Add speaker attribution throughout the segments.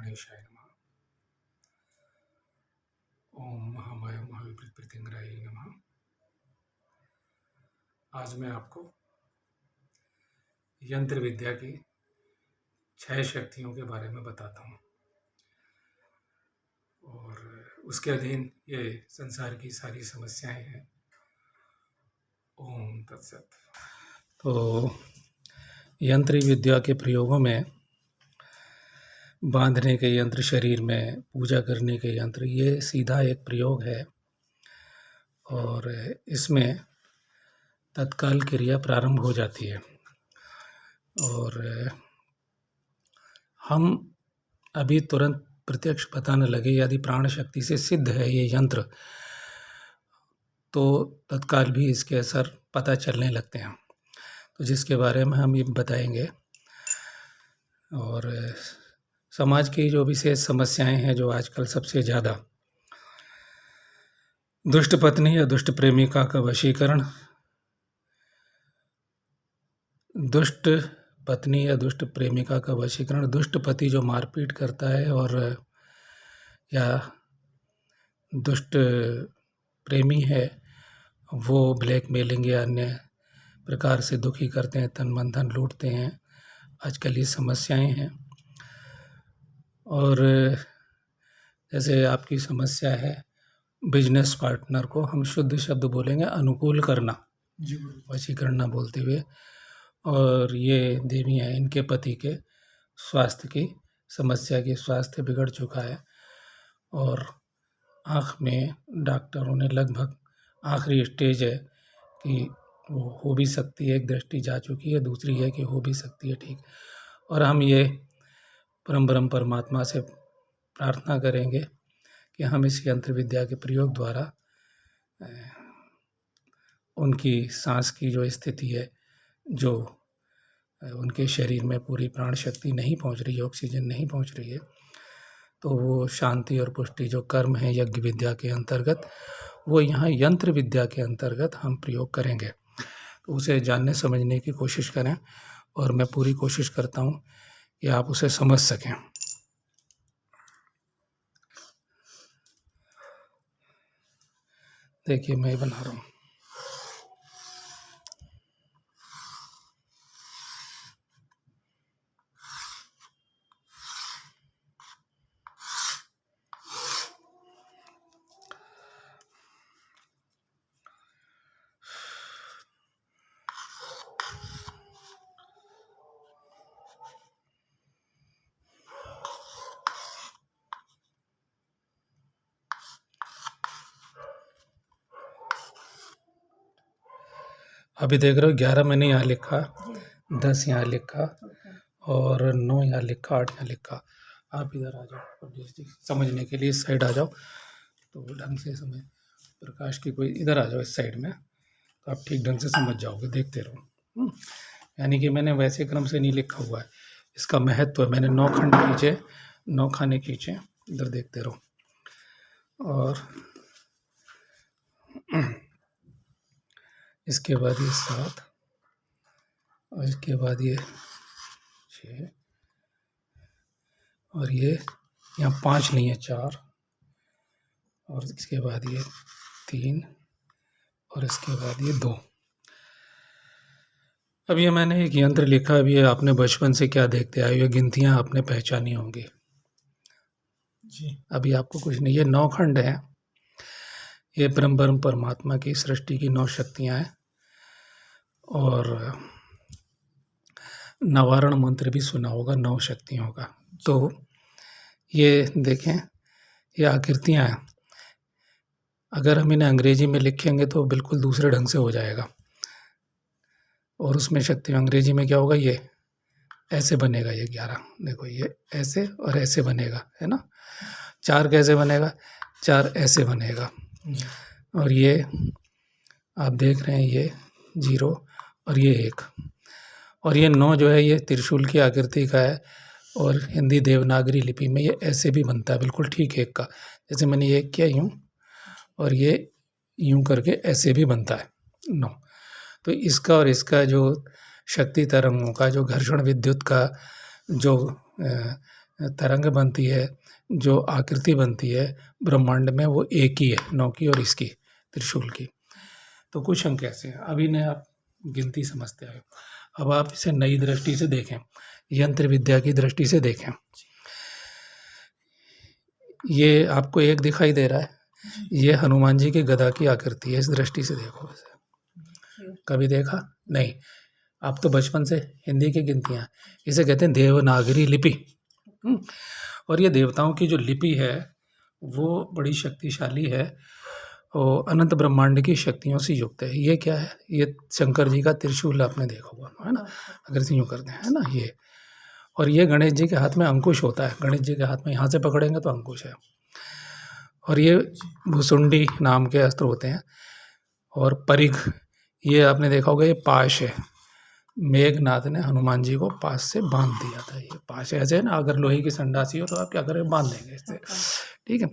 Speaker 1: गणेशाय नमः। ओम महामाया महाविपरीत प्रत्यंगराय नमः। आज मैं आपको यंत्र विद्या की 6 शक्तियों के बारे में बताता हूँ और उसके अधीन ये संसार की सारी समस्याएं हैं। ओम तत्सत। तो यंत्र विद्या के प्रयोगों में बांधने के यंत्र, शरीर में पूजा करने के यंत्र, ये सीधा एक प्रयोग है और इसमें तत्काल क्रिया प्रारंभ हो जाती है। और हम अभी तुरंत प्रत्यक्ष पता न लगे, यदि प्राण शक्ति से सिद्ध है ये यंत्र, तो तत्काल भी इसके असर पता चलने लगते हैं। तो जिसके बारे में हम ये बताएंगे। और समाज की जो विशेष समस्याएं हैं, जो आजकल सबसे ज़्यादा दुष्ट पत्नी या दुष्ट प्रेमिका का वशीकरण, दुष्ट पत्नी या दुष्ट प्रेमिका का वशीकरण, दुष्ट पति जो मारपीट करता है, और या दुष्ट प्रेमी है वो ब्लैकमेलिंग या अन्य प्रकार से दुखी करते हैं, तन मन धन लूटते हैं। आजकल ये समस्याएं हैं। और जैसे आपकी समस्या है बिजनेस पार्टनर को हम शुद्ध शब्द बोलेंगे अनुकूल करना, वशीकरण ना बोलते हुए। और ये देवी हैं, इनके पति के स्वास्थ्य की समस्या की, स्वास्थ्य बिगड़ चुका है और आँख में डॉक्टरों ने लगभग आखिरी स्टेज है कि वो हो भी सकती है, एक दृष्टि जा चुकी है, दूसरी है कि हो भी सकती है ठीक। और हम ये परम ब्रह्म परमात्मा से प्रार्थना करेंगे कि हम इस यंत्र विद्या के प्रयोग द्वारा उनकी सांस की जो स्थिति है, जो उनके शरीर में पूरी प्राण शक्ति नहीं पहुंच रही है, ऑक्सीजन नहीं पहुंच रही है, तो वो शांति और पुष्टि जो कर्म है यज्ञ विद्या के अंतर्गत, वो यहाँ यंत्र विद्या के अंतर्गत हम प्रयोग करेंगे। तो उसे जानने समझने की कोशिश करें और मैं पूरी कोशिश करता हूँ कि आप उसे समझ सकें। देखिए मैं बना रहा हूँ। अभी देख रहे हो 11 मैंने यहाँ लिखा, 10 यहाँ लिखा और 9 यहाँ लिखा, 8 यहाँ लिखा। आप इधर आ जाओ समझने के लिए, इस साइड आ जाओ तो ढंग से समझ, प्रकाश की कोई, इधर आ जाओ इस साइड में, तो आप ठीक ढंग से समझ जाओगे। देखते रहो। यानी कि मैंने वैसे क्रम से नहीं लिखा हुआ है, इसका महत्व है। मैंने 9 खंड खींचे, 9 खाने खींचे, इधर देखते रहो। और इसके बाद ये 7 और इसके बाद ये 6 और ये यहाँ 5 नहीं है, 4 और इसके बाद ये 3 और इसके बाद ये 2। अब ये मैंने एक यंत्र लिखा। अब ये आपने बचपन से क्या देखते आए, ये गिनतियाँ आपने पहचानी होंगी जी। अभी आपको कुछ नहीं, ये 9 खंड हैं। ये ब्रह्म परमात्मा की सृष्टि की 9 शक्तियाँ हैं। और नवारण मंत्र भी सुना होगा 9 शक्तियों का। तो ये देखें, ये आकृतियाँ हैं। अगर हम इन्हें अंग्रेजी में लिखेंगे तो बिल्कुल दूसरे ढंग से हो जाएगा। और उसमें शक्ति अंग्रेजी में क्या होगा, ये ऐसे बनेगा, ये 11 देखो, ये ऐसे और ऐसे बनेगा, है ना। 4 कैसे बनेगा, 4 ऐसे बनेगा। और ये आप देख रहे हैं, ये 0 और ये 1। और ये 9 जो है ये त्रिशूल की आकृति का है। और हिंदी देवनागरी लिपि में ये ऐसे भी बनता है, बिल्कुल ठीक 1 का। जैसे मैंने ये किया यूँ, और ये यूँ करके ऐसे भी बनता है 9। तो इसका और इसका जो शक्ति तरंगों का, जो घर्षण विद्युत का जो तरंग बनती है, जो आकृति बनती है ब्रह्मांड में, वो एक ही है, 9 की और इसकी त्रिशूल की। तो कुछ अंक ऐसे हैं। अभी ने आप गिनती समझते आए, अब आप इसे नई दृष्टि से देखें, यंत्र विद्या की दृष्टि से देखें। ये आपको एक दिखाई दे रहा है, ये हनुमान जी की गदा की आकृति है। इस दृष्टि से देखो इसे। कभी देखा नहीं? आप तो बचपन से हिंदी की गिनतियाँ, इसे कहते हैं देवनागरी लिपि। और ये देवताओं की जो लिपि है वो बड़ी शक्तिशाली है और अनंत ब्रह्मांड की शक्तियों से युक्त है। ये क्या है? ये शंकर जी का त्रिशूल आपने देखा होगा, है ना? अगर इसे यूँ करते हैं, है ना, ये। और ये गणेश जी के हाथ में अंकुश होता है। गणेश जी के हाथ में यहाँ से पकड़ेंगे तो अंकुश है। और ये भुसुंडी नाम के अस्त्र होते हैं। और परिघ, ये आपने देखा होगा, ये पाश है। मेघनाथ ने हनुमान जी को पास से बांध दिया था। ये पास ऐसे है ना, अगर लोहे की संडासी हो तो आप क्या करें, बांध देंगे इससे, ठीक है।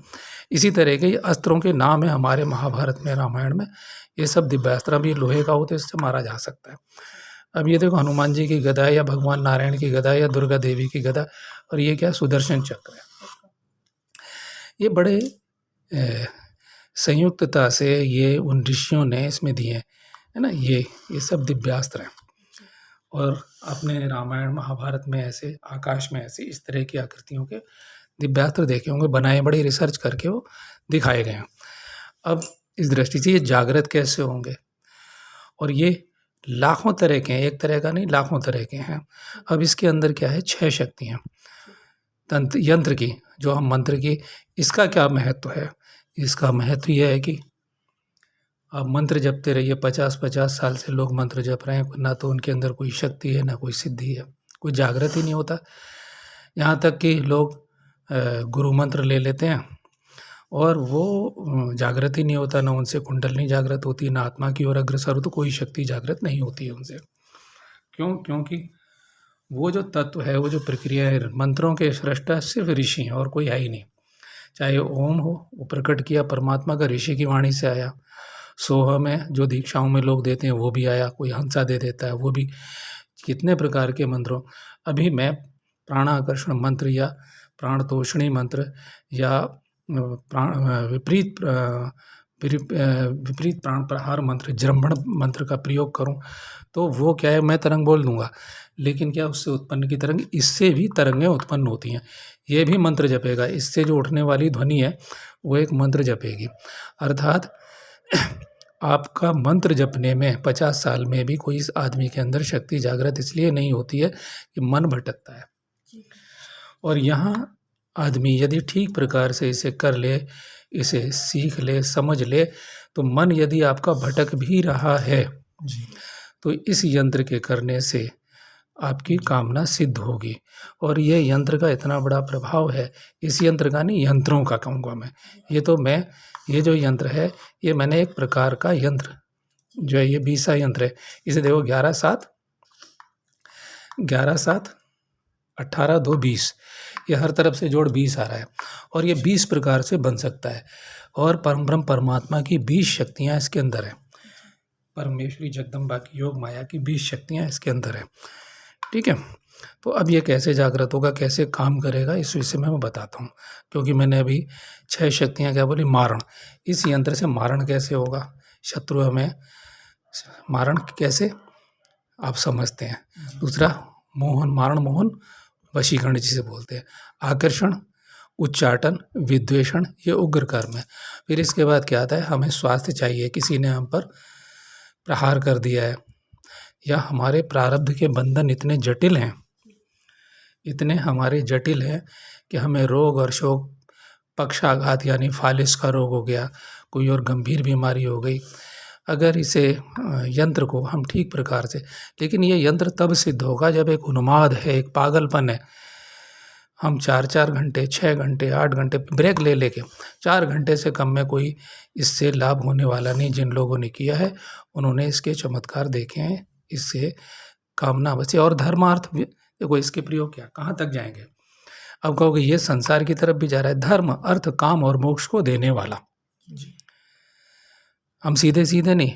Speaker 1: इसी तरह के ये अस्त्रों के नाम है हमारे महाभारत में, रामायण में। ये सब दिव्यास्त्र भी लोहे का हो तो इससे मारा जा सकता है। अब ये देखो, हनुमान जी की गदा या भगवान नारायण की गदा या दुर्गा देवी की गदा, और ये क्या, सुदर्शन चक्र है। ये बड़े संयुक्तता से ये उन ऋषियों ने इसमें दिए, है ना। ये सब दिव्यास्त्र हैं। और आपने रामायण महाभारत में ऐसे, आकाश में ऐसे इस तरह की आकृतियों के दिव्यास्त्र देखे होंगे, बनाए, बड़ी रिसर्च करके वो दिखाए गए हैं। अब इस दृष्टि से ये जागृत कैसे होंगे? और ये लाखों तरह के हैं, एक तरह का नहीं, लाखों तरह के हैं। अब इसके अंदर क्या है, 6 शक्तियाँ तंत्र यंत्र की, जो हम मंत्र की, इसका क्या महत्व है? इसका महत्व यह है कि आप मंत्र जपते रहिए। 50-50 साल से लोग मंत्र जप रहे हैं, ना तो उनके अंदर कोई शक्ति है, ना कोई सिद्धि है, कोई जागृत ही नहीं होता। यहाँ तक कि लोग गुरु मंत्र ले लेते हैं और वो जागृत ही नहीं होता, ना उनसे कुंडलनी जागृत होती, ना आत्मा की ओर अग्रसर हो, तो कोई शक्ति जागृत नहीं होती है उनसे। क्यों? क्योंकि वो जो तत्व है, वो जो प्रक्रिया है, मंत्रों के सृष्टा सिर्फ ऋषि हैं और कोई है ही नहीं। चाहे ओम हो, वो प्रकट किया परमात्मा का, ऋषि की वाणी से आया। सोहम है, जो दीक्षाओं में लोग देते हैं, वो भी आया। कोई हंसा दे देता है, वो भी। कितने प्रकार के मंत्रों, अभी मैं प्राणाकर्षण मंत्र या प्राणतोषणी मंत्र या विपरीत प्राण प्रहार मंत्र, जृंभण मंत्र का प्रयोग करूं तो वो क्या है, मैं तरंग बोल दूंगा, लेकिन क्या उससे उत्पन्न की तरंग, इससे भी तरंगें उत्पन्न होती हैं। ये भी मंत्र जपेगा, इससे जो उठने वाली ध्वनि है वो एक मंत्र जपेगी। अर्थात आपका मंत्र जपने में 50 साल में भी कोई इस आदमी के अंदर शक्ति जागृत इसलिए नहीं होती है कि मन भटकता है। और यहाँ आदमी यदि ठीक प्रकार से इसे कर ले, इसे सीख ले, समझ ले, तो मन यदि आपका भटक भी रहा है तो इस यंत्र के करने से आपकी कामना सिद्ध होगी। और ये यंत्र का इतना बड़ा प्रभाव है, इस यंत्र का नहीं, यंत्रों का कहूँगा मैं। ये जो यंत्र है, ये मैंने एक प्रकार का यंत्र जो है, ये 20 यंत्र है। इसे देखो, 11-7 18 2 20, ये हर तरफ से जोड़ 20 आ रहा है। और ये 20 प्रकार से बन सकता है। और परम ब्रह्म परमात्मा की 20 शक्तियाँ इसके अंदर है। परमेश्वरी जगदम्बा की योग माया की 20 शक्तियाँ इसके अंदर है, ठीक है। तो अब ये कैसे जागृत होगा, कैसे काम करेगा, इस विषय में मैं बताता हूँ। क्योंकि मैंने अभी 6 शक्तियाँ क्या बोली, मारण। इस यंत्र से मारण कैसे होगा, शत्रु हमें मारण कैसे आप समझते हैं। दूसरा मोहन, मारण मोहन वशीकरण जिसे बोलते हैं। आकर्षण, उच्चाटन, विद्वेषण, ये उग्र कर्म है। फिर इसके बाद क्या आता है, हमें स्वास्थ्य चाहिए, किसी ने हम पर प्रहार कर दिया है, या हमारे प्रारब्ध के बंधन इतने जटिल हैं, इतने हमारे जटिल हैं कि हमें रोग और शोक, पक्षाघात यानी फालिस का रोग हो गया, कोई और गंभीर बीमारी हो गई। अगर इसे यंत्र को हम ठीक प्रकार से, लेकिन ये यंत्र तब सिद्ध होगा जब एक उन्माद है, एक पागलपन है। हम 4-4 घंटे, 6 घंटे, 8 घंटे ब्रेक ले लेके, 4 घंटे से कम में कोई इससे लाभ होने वाला नहीं। जिन लोगों ने किया है उन्होंने इसके चमत्कार देखे हैं, इससे कामना बचे। और धर्मार्थ देखो, इसके प्रयोग क्या, कहाँ तक जाएंगे। अब कहोगे ये संसार की तरफ भी जा रहा है। धर्म, अर्थ, काम और मोक्ष को देने वाला। हम सीधे सीधे नहीं,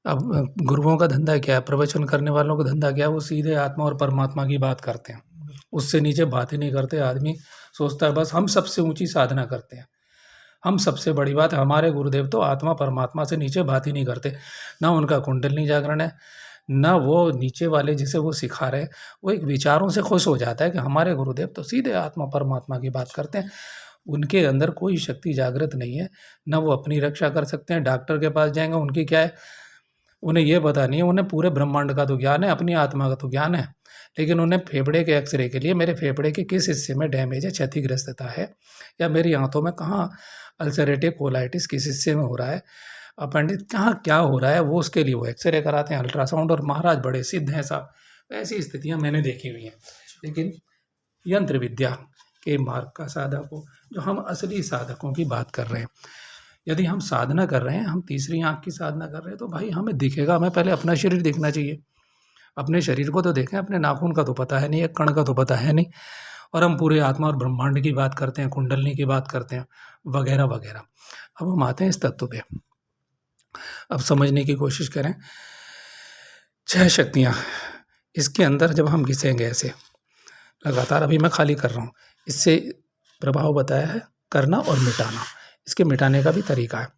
Speaker 1: अब गुरुओं का धंधा क्या है, प्रवचन करने वालों का धंधा क्या है, वो सीधे आत्मा और परमात्मा की बात करते हैं। उससे नीचे बात ही नहीं करते। आदमी सोचता है बस हम सबसे ऊँची साधना करते हैं, हम सबसे बड़ी बात है। हमारे गुरुदेव तो आत्मा परमात्मा से नीचे बात ही नहीं करते। ना उनका कुंडलिनी जागरण है, ना वो नीचे वाले जिसे वो सिखा रहे हैं, वो एक विचारों से खुश हो जाता है कि हमारे गुरुदेव तो सीधे आत्मा परमात्मा की बात करते हैं। उनके अंदर कोई शक्ति जागृत नहीं है, ना वो अपनी रक्षा कर सकते हैं। डॉक्टर के पास जाएँगे, उनकी क्या है, उन्हें ये पता नहीं है। उन्हें पूरे ब्रह्मांड का तो ज्ञान है, अपनी आत्मा का तो ज्ञान है, लेकिन उन्हें फेफड़े के एक्सरे के लिए मेरे फेफड़े के किस हिस्से में डैमेज है, क्षतिग्रस्तता है, या मेरी आंतों में कहाँ अल्सरेटिव कोलाइटिस किस हिस्से में हो रहा है, अपेंडिक्स कहाँ क्या हो रहा है, वो उसके लिए वो एक्सरे कराते हैं, अल्ट्रासाउंड। और महाराज बड़े सिद्ध हैं साहब। ऐसी स्थितियाँ मैंने देखी हुई हैं। लेकिन यंत्र विद्या के मार्ग का साधक हो, जो हम असली साधकों की बात कर रहे हैं, यदि हम साधना कर रहे हैं, हम तीसरी आँख की साधना कर रहे हैं, तो भाई हमें दिखेगा, हमें पहले अपना शरीर देखना चाहिए। अपने शरीर को तो देखें, अपने नाखून का तो पता है नहीं, एक कण का तो पता है नहीं, और हम पूरे आत्मा और ब्रह्मांड की बात करते हैं, कुंडलिनी की बात करते हैं, वगैरह वगैरह। अब हम आते हैं इस तत्व पे। अब समझने की कोशिश करें। 6 शक्तियाँ, इसके अंदर जब हम घिसेंगे ऐसे लगातार, अभी मैं खाली कर रहा हूँ, इससे प्रभाव बताया है करना और मिटाना। इसके मिटाने का भी तरीका है,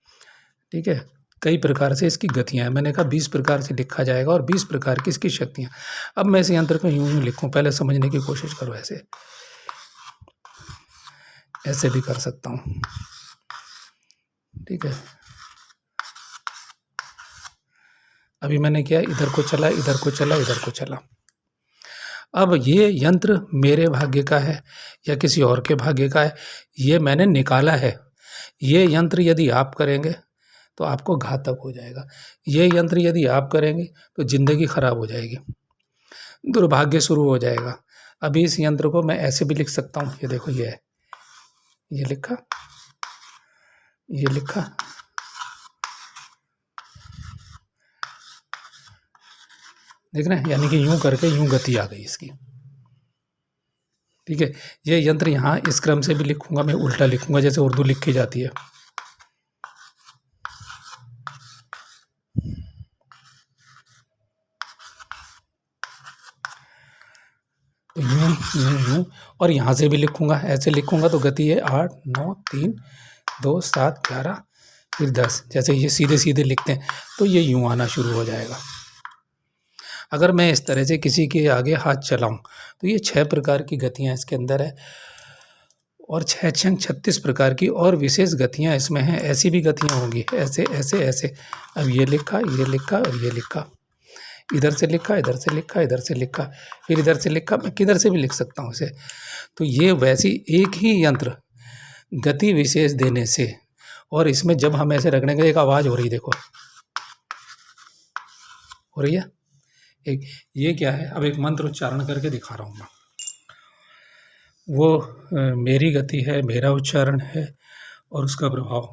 Speaker 1: ठीक है। कई प्रकार से इसकी गतियाँ हैं। मैंने कहा 20 प्रकार से लिखा जाएगा और 20 प्रकार की इसकी शक्तियाँ। अब मैं इस यंत्र को यूँ लिखूँ, पहले समझने की कोशिश करो। ऐसे ऐसे भी कर सकता हूँ, ठीक है। अभी मैंने किया, इधर को चला, इधर को चला, इधर को चला। अब ये यंत्र मेरे भाग्य का है या किसी और के भाग्य का है, ये मैंने निकाला है। ये यंत्र यदि आप करेंगे तो आपको घातक हो जाएगा। ये यंत्र यदि आप करेंगे तो ज़िंदगी खराब हो जाएगी, दुर्भाग्य शुरू हो जाएगा। अभी इस यंत्र को मैं ऐसे भी लिख सकता हूँ। ये देखो, ये है, ये लिखा, ये लिखा, देख रहे हैं, यानी कि यूं करके यूं गति आ गई इसकी, ठीक है। ये यंत्र यहाँ इस क्रम से भी लिखूंगा, मैं उल्टा लिखूंगा जैसे उर्दू लिखी जाती है। तो यूं यूं यूं, और यहाँ से भी लिखूंगा, ऐसे लिखूंगा तो गति है 8 9 3 2 7 11 फिर 10। जैसे ये सीधे सीधे लिखते हैं तो ये यूं आना शुरू हो जाएगा। अगर मैं इस तरह से किसी के आगे हाथ चलाऊं तो ये 6 प्रकार की गतियां इसके अंदर है, और 6 6 36 प्रकार की और विशेष गतियां इसमें हैं। ऐसी भी गतियां होंगी, ऐसे ऐसे ऐसे। अब ये लिखा, ये लिखा और ये लिखा, इधर से लिखा, इधर से लिखा, इधर से लिखा, फिर इधर से लिखा। मैं किधर से भी लिख सकता हूँ इसे। तो ये वैसी एक ही यंत्र गति विशेष देने से, और इसमें जब हम ऐसे रखने के, एक आवाज़ हो रही, देखो हो रही है एक। ये क्या है, अब एक मंत्र उच्चारण करके दिखा रहा हूँ मैं। वो मेरी गति है, मेरा उच्चारण है और उसका प्रभाव।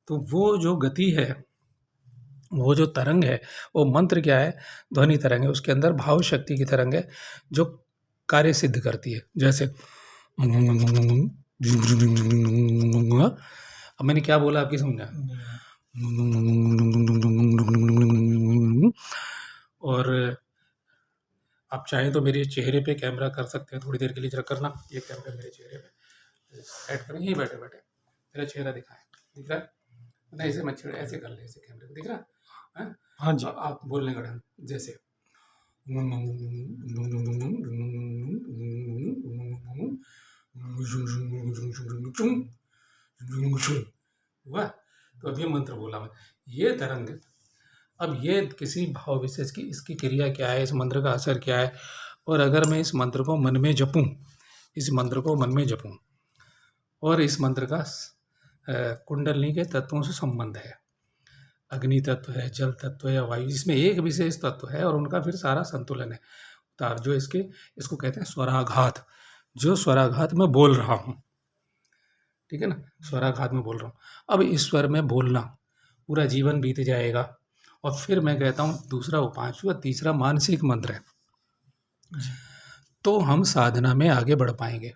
Speaker 1: तो वो जो गति है, वो जो तरंग है, वो मंत्र क्या है, ध्वनि तरंग है। उसके अंदर भाव शक्ति की तरंग है जो कार्य सिद्ध करती है। जैसे अब मैंने क्या बोला, आपकी समझा। और आप चाहें तो मेरे चेहरे पे कैमरा कर सकते हैं, थोड़ी देर के लिए जरा करना। ये कैमरा मेरे चेहरे पे ऐड करें, यहीं बैठे बैठे मेरा चेहरा दिखाएं, दिख रहा है? नहीं, ऐसे मत छेड़े, ऐसे कर ले, ऐसे कैमरे को, दिख रहा है? हाँ जी। आप बोलने का ढंग जैसे हुआ। तो अभी मंत्र बोला मैं, ये तरंग, अब ये किसी भाव विशेष की, इसकी क्रिया क्या है, इस मंत्र का असर क्या है। और अगर मैं इस मंत्र को मन में जपूं, इस मंत्र को मन में जपूं, और इस मंत्र का कुंडलिनी के तत्वों से संबंध है, अग्नि तत्व है, जल तत्व है, वायु, इसमें एक विशेष तत्व है और उनका फिर सारा संतुलन है उतार, जो इसको कहते हैं स्वराघात। जो स्वराघात में बोल रहा हूँ, ठीक है ना, स्वराघात में बोल रहा हूँ। अब इस स्वर में बोलना, पूरा जीवन बीत जाएगा। और फिर मैं कहता हूँ दूसरा वो 5वां, तीसरा मानसिक मंत्र है, तो हम साधना में आगे बढ़ पाएंगे।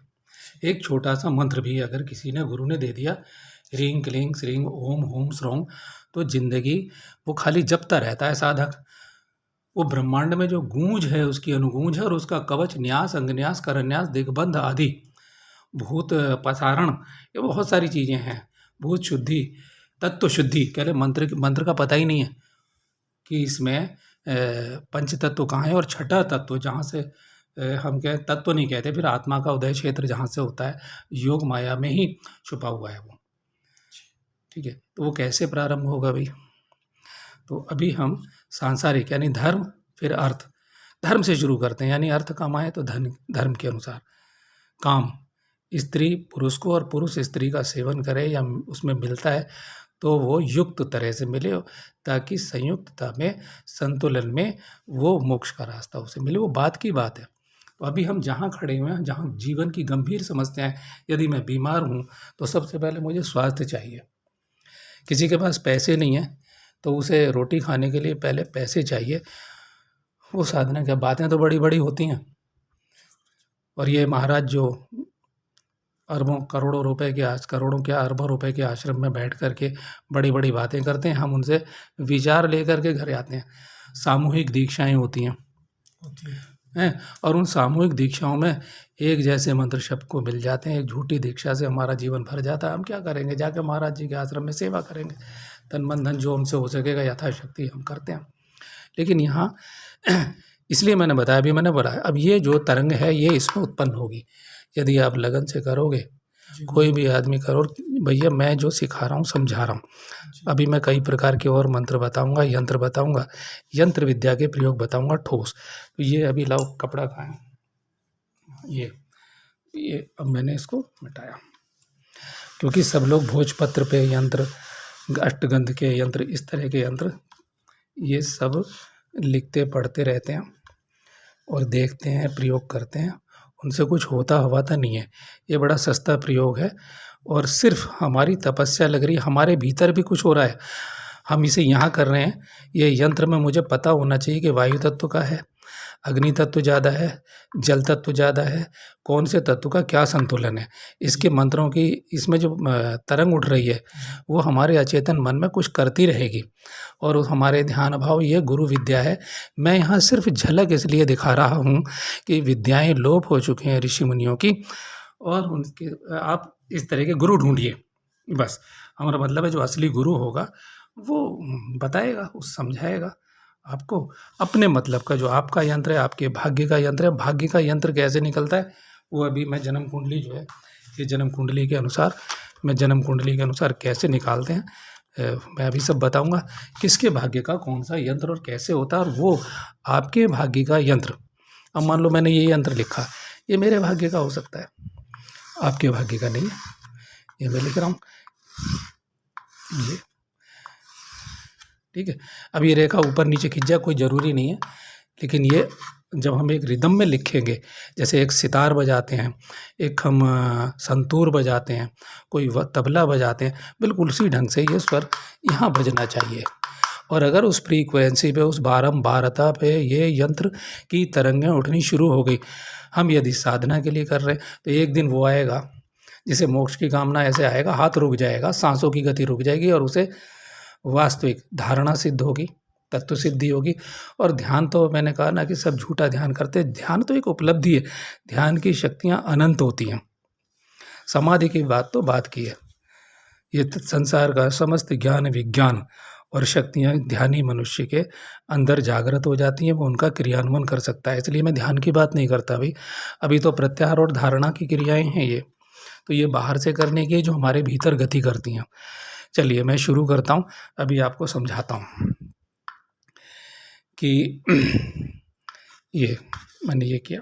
Speaker 1: एक छोटा सा मंत्र भी अगर किसी ने, गुरु ने दे दिया, ह्रीं क्लीं श्रीं ओम हुम स्रौं, तो जिंदगी वो खाली जपता रहता है साधक, वो ब्रह्मांड में जो गूंज है, उसकी अनुगूंज है, और उसका कवच, न्यास, अंगन्यास, करन्यास, दिग्बंध आदि, भूत पसारण, ये बहुत सारी चीज़ें हैं। भूत शुद्धि, तत्व शुद्धि, कह ले मंत्र का पता ही नहीं है कि इसमें पंच तत्व कहाँ है, और छठा तत्व जहाँ से हम कहें तत्व नहीं कहते, फिर आत्मा का उदय क्षेत्र जहाँ से होता है, योग माया में ही छुपा हुआ है वो। ठीक है, तो वो कैसे प्रारंभ होगा भाई? तो अभी हम सांसारिक यानी धर्म, फिर अर्थ, धर्म से शुरू करते हैं। यानी अर्थ कमाए तो धर्म के अनुसार। काम, स्त्री पुरुष को और पुरुष स्त्री का सेवन करे या उसमें मिलता है तो वो युक्त तरह से मिले, ताकि संयुक्तता में, संतुलन में वो मोक्ष का रास्ता उसे मिले। वो बात की बात है। तो अभी हम जहाँ खड़े हुए हैं, जहाँ जीवन की गंभीर समस्याएं, यदि मैं बीमार हूँ तो सबसे पहले मुझे स्वास्थ्य चाहिए। किसी के पास पैसे नहीं है तो उसे रोटी खाने के लिए पहले पैसे चाहिए। वो साधना क्या, बातें तो बड़ी बड़ी होती हैं, और ये महाराज जो अरबों करोड़ों रुपए के करोड़ों क्या अरबों रुपए के आश्रम में बैठ कर के बड़ी बड़ी बातें करते हैं, हम उनसे विचार लेकर के घर आते हैं। सामूहिक दीक्षाएं होती हैं और उन सामूहिक दीक्षाओं में एक जैसे मंत्र शब्द को मिल जाते हैं। एक झूठी दीक्षा से हमारा जीवन भर जाता है। हम क्या करेंगे, जाकर महाराज जी के आश्रम में सेवा करेंगे, तन मन धन जो हमसे हो सकेगा यथाशक्ति हम करते हैं। लेकिन यहाँ इसलिए मैंने बताया, अभी मैंने बोला, अब ये जो तरंग है ये इसमें उत्पन्न होगी यदि आप लगन से करोगे। कोई भी आदमी करो, भैया मैं जो सिखा रहा हूँ समझा रहा हूँ। अभी मैं कई प्रकार के और मंत्र बताऊंगा, यंत्र बताऊंगा, यंत्र विद्या के प्रयोग बताऊंगा ठोस। तो ये अभी लाओ कपड़ा खाएं, ये अब मैंने इसको मिटाया क्योंकि सब लोग भोजपत्र पे यंत्र, अष्टगंध के यंत्र, इस तरह के यंत्र ये सब लिखते पढ़ते रहते हैं और देखते हैं, प्रयोग करते हैं, उनसे कुछ होता हवाता नहीं है। ये बड़ा सस्ता प्रयोग है और सिर्फ हमारी तपस्या लग रही है, हमारे भीतर भी कुछ हो रहा है, हम इसे यहाँ कर रहे हैं। ये यंत्र में मुझे पता होना चाहिए कि वायु तत्व का है, अग्नि तत्व ज़्यादा है, जल तत्व ज़्यादा है, कौन से तत्व का क्या संतुलन है। इसके मंत्रों की इसमें जो तरंग उठ रही है वो हमारे अचेतन मन में कुछ करती रहेगी और हमारे ध्यान भाव, ये गुरु विद्या है। मैं यहाँ सिर्फ झलक इसलिए दिखा रहा हूँ कि विद्याएं लोप हो चुकी हैं ऋषि मुनियों की, और उनके आप इस तरह के गुरु ढूंढिए। बस हमारा मतलब है जो असली गुरु होगा वो बताएगा, वो समझाएगा आपको अपने मतलब का, जो आपका यंत्र है, आपके भाग्य का यंत्र है। भाग्य का यंत्र कैसे निकलता है वो अभी मैं जन्म कुंडली जो है, ये जन्म कुंडली के अनुसार, मैं जन्म कुंडली के अनुसार कैसे निकालते हैं मैं अभी सब बताऊंगा। किसके भाग्य का कौन सा यंत्र और कैसे होता है, और वो आपके भाग्य का यंत्र। अब मान लो मैंने ये यंत्र लिखा, ये मेरे भाग्य का हो सकता है, आपके भाग्य का नहीं है। ये मैं लिख रहा हूँ, ये ठीक है। अब ये रेखा ऊपर नीचे खिंच जाए कोई ज़रूरी नहीं है, लेकिन ये जब हम एक रिदम में लिखेंगे, जैसे एक सितार बजाते हैं, एक हम संतूर बजाते हैं, कोई तबला बजाते हैं, बिल्कुल उसी ढंग से ये स्वर यहाँ बजना चाहिए। और अगर उस फ्रीक्वेंसी पे, उस बारंबारता पे ये यंत्र की तरंगें उठनी शुरू हो गई, हम यदि साधना के लिए कर रहे हैं तो एक दिन वो आएगा जिसे मोक्ष की कामना ऐसे आएगा, हाथ रुक जाएगा, सांसों की गति रुक जाएगी और उसे वास्तविक धारणा सिद्ध होगी, तत्व सिद्धि होगी। और ध्यान तो मैंने कहा ना कि सब झूठा ध्यान करते हैं, ध्यान तो एक उपलब्धि है, ध्यान की शक्तियाँ अनंत होती हैं। समाधि की बात तो बात की है, ये संसार का समस्त ज्ञान विज्ञान और शक्तियाँ ध्यानी मनुष्य के अंदर जागृत हो जाती हैं, वो उनका क्रियान्वयन कर सकता है। इसलिए मैं ध्यान की बात नहीं करता भाई, अभी तो प्रत्याहार और धारणा की क्रियाएं हैं ये, तो ये बाहर से करने की जो हमारे भीतर गति करती हैं। चलिए मैं शुरू करता हूँ, अभी आपको समझाता हूँ कि ये मैंने ये किया।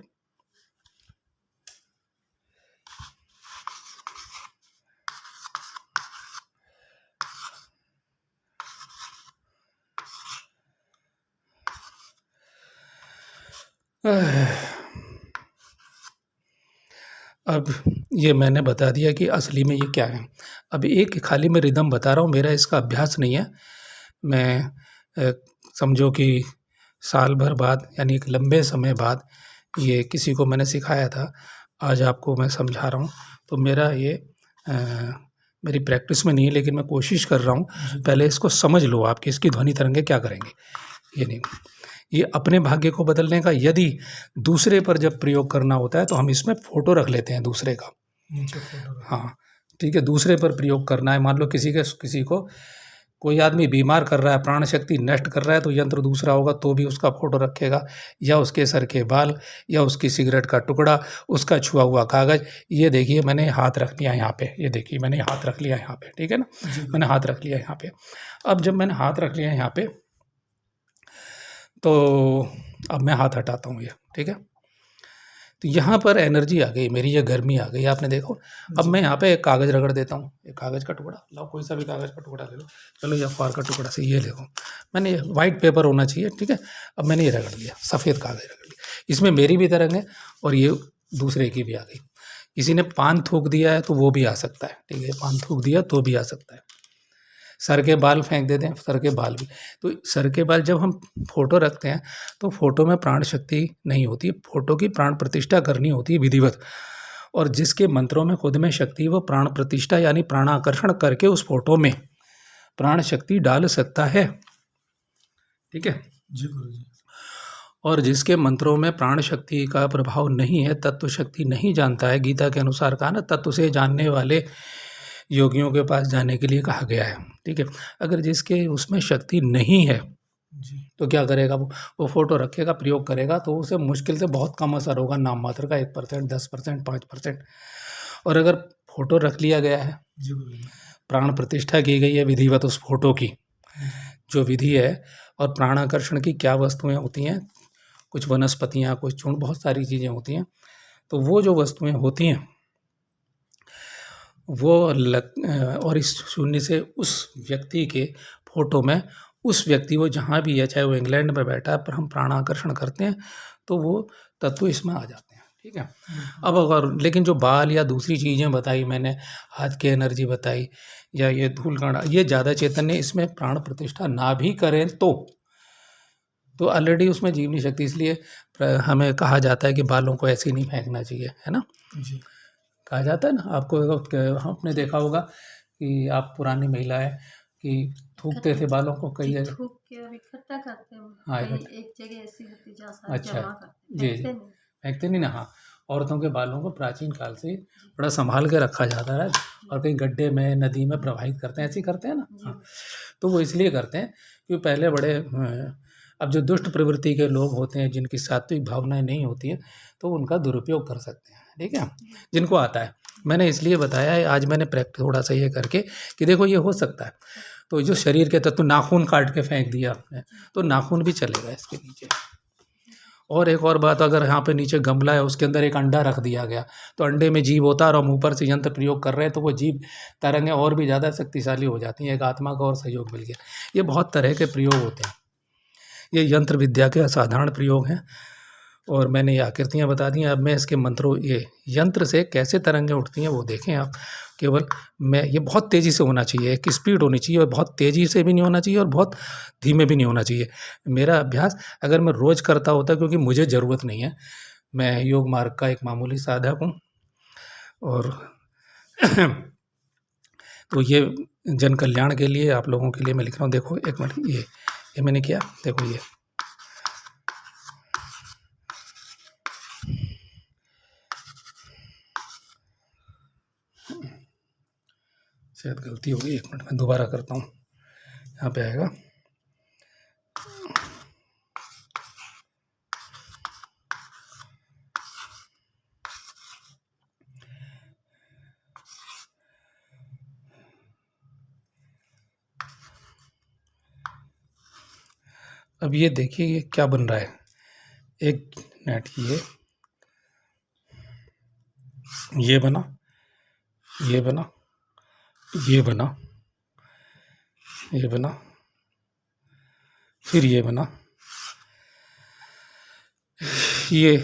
Speaker 1: अब ये मैंने बता दिया कि असली में ये क्या है। अब एक खाली मैं रिदम बता रहा हूँ, मेरा इसका अभ्यास नहीं है। मैं समझो कि साल भर बाद यानी एक लंबे समय बाद ये किसी को मैंने सिखाया था, आज आपको मैं समझा रहा हूँ। तो मेरा ये मेरी प्रैक्टिस में नहीं है, लेकिन मैं कोशिश कर रहा हूँ। पहले इसको समझ लो आप कि इसकी ध्वनि तरंगे क्या करेंगे। ये नहीं, ये अपने भाग्य को बदलने का। यदि दूसरे पर जब प्रयोग करना होता है तो हम इसमें फ़ोटो रख लेते हैं दूसरे का।
Speaker 2: नीचे फोटो
Speaker 1: हाँ, ठीक है, दूसरे पर प्रयोग करना है। मान लो किसी को कोई आदमी बीमार कर रहा है, प्राण शक्ति नष्ट कर रहा है, तो यंत्र दूसरा होगा तो भी उसका फ़ोटो रखेगा, या उसके सर के बाल, या उसकी सिगरेट का टुकड़ा, उसका छुआ हुआ कागज़। ये देखिए मैंने हाथ रख लिया यहाँ पे, ये देखिए मैंने हाथ रख लिया यहाँ पे, ठीक है ना, मैंने हाथ रख लिया यहाँ पे। अब जब मैंने हाथ रख लिया यहाँ पे, तो अब मैं हाथ हटाता हूँ ये, ठीक है। तो यहाँ पर एनर्जी आ गई मेरी, ये गर्मी आ गई, आपने देखो। अब मैं यहाँ पे एक कागज़ रगड़ देता हूँ, एक कागज़ का टुकड़ा, लाओ कोई सा भी कागज़ का टुकड़ा ले लो, चलो ये अखबार का टुकड़ा से ये देखो, मैंने ये वाइट पेपर होना चाहिए, ठीक है। अब मैंने ये रगड़ लिया, सफ़ेद कागज़ रगड़ लिया, इसमें मेरी भी तरंग है और ये दूसरे की भी आ गई। किसी ने पान थूक दिया है तो वो भी आ सकता है, ठीक है, पान थूक दिया तो भी आ सकता है। सर के बाल फेंक देते हैं, सर के बाल भी। तो सर के बाल जब हम फ़ोटो रखते हैं तो फ़ोटो में प्राण शक्ति नहीं होती, फ़ोटो की प्राण प्रतिष्ठा करनी होती है विधिवत। और जिसके मंत्रों में खुद में शक्ति है वो प्राण प्रतिष्ठा यानी प्राणाकर्षण करके उस फ़ोटो में प्राण शक्ति डाल सकता है, ठीक है
Speaker 2: जी गुरुजी।
Speaker 1: और जिसके मंत्रों में प्राण शक्ति का प्रभाव नहीं है, तत्व शक्ति नहीं जानता है, गीता के अनुसार कहा ना, तत्व से जानने वाले योगियों के पास जाने के लिए कहा गया है, ठीक है। अगर जिसके उसमें शक्ति नहीं है
Speaker 2: जी
Speaker 1: तो क्या करेगा वो फ़ोटो रखेगा, प्रयोग करेगा, तो उसे मुश्किल से बहुत कम असर होगा, नाम मात्र का 1%, 10%, 5%। और अगर फ़ोटो रख लिया गया है,
Speaker 2: जी गुरुजी।
Speaker 1: प्राण प्रतिष्ठा की गई है विधिवत उस फोटो की, जो विधि है, और प्राणाकर्षण की क्या वस्तुएं होती हैं, कुछ वनस्पतियाँ, कुछ चूर्ण, बहुत सारी चीज़ें होती हैं। तो वो जो वस्तुएं होती हैं वो और इस शून्य से उस व्यक्ति के फोटो में, उस व्यक्ति वो जहाँ भी है, चाहे वो इंग्लैंड में बैठा है, पर हम प्राणाकर्षण करते हैं तो वो तत्व इसमें आ जाते हैं, ठीक है। अब अगर लेकिन जो बाल या दूसरी चीज़ें बताई मैंने, हाथ की एनर्जी बताई, या ये धूल कणा, ये ज़्यादा चैतन्य इसमें प्राण प्रतिष्ठा ना भी करें तो ऑलरेडी उसमें जीवनी शक्ति, इसलिए हमें कहा जाता है कि बालों को ऐसे ही नहीं फेंकना चाहिए, है ना।
Speaker 2: जी
Speaker 1: कहा जाता है ना, आपको आपने देखा होगा कि आप पुरानी महिला है कि थूकते थे बालों को कई जगह।
Speaker 3: थूक के और इकट्ठा करते हो,
Speaker 1: हाँ,
Speaker 3: कहीं
Speaker 1: इकट्ठा।
Speaker 3: एक जगह ऐसी होती जहाँ सारा
Speaker 1: अच्छा,
Speaker 3: जमा करते,
Speaker 1: जी,
Speaker 3: फेंकते नहीं।
Speaker 1: फेंकते नहीं ना। हाँ, औरतों के बालों को प्राचीन काल से बड़ा संभाल के रखा जाता है, और कहीं गड्ढे में, नदी में प्रवाहित करते हैं, ऐसे ही करते हैं ना। हाँ, तो वो इसलिए करते हैं क्योंकि पहले बड़े अब जो दुष्ट प्रवृत्ति के लोग होते हैं, जिनकी सात्विक भावनाएं नहीं होती हैं, तो उनका दुरुपयोग कर सकते हैं, ठीक है, जिनको आता है। मैंने इसलिए बताया है, आज मैंने प्रैक्टिस थोड़ा सा ये करके कि देखो ये हो सकता है। तो जो शरीर के तत्व, नाखून काट के फेंक दिया आपने, तो नाखून भी चलेगा इसके नीचे। और एक और बात, अगर यहाँ पे नीचे गमला है, उसके अंदर एक अंडा रख दिया गया, तो अंडे में जीव होता है, और हम ऊपर से यंत्र प्रयोग कर रहे हैं, तो वो जीव तरंगें और भी ज़्यादा शक्तिशाली हो जाती हैं, एक आत्मा का और सहयोग मिल गया। ये बहुत तरह के प्रयोग होते हैं, ये यंत्र विद्या के असाधारण प्रयोग हैं, और मैंने ये आकृतियाँ बता दी हैं। अब मैं इसके मंत्रों, ये यंत्र से कैसे तरंगें उठती हैं वो देखें आप। केवल मैं, ये बहुत तेज़ी से होना चाहिए, एक स्पीड होनी चाहिए, और बहुत तेज़ी से भी नहीं होना चाहिए और बहुत धीमे भी नहीं होना चाहिए। मेरा अभ्यास अगर मैं रोज़ करता होता, क्योंकि मुझे ज़रूरत नहीं है, मैं योग मार्ग का एक मामूली साधक हूँ, और तो ये जन कल्याण के लिए, आप लोगों के लिए मैं लिख रहा हूँ। देखो एक मिनट, ये मैंने किया, देखो ये शायद गलती हो गई, एक मिनट मैं दोबारा करता हूँ। यहाँ पे आएगा, अब ये देखिए ये क्या बन रहा है। एक मिनट, ये बना, ये बना, ये बना, ये बना, फिर ये बना, ये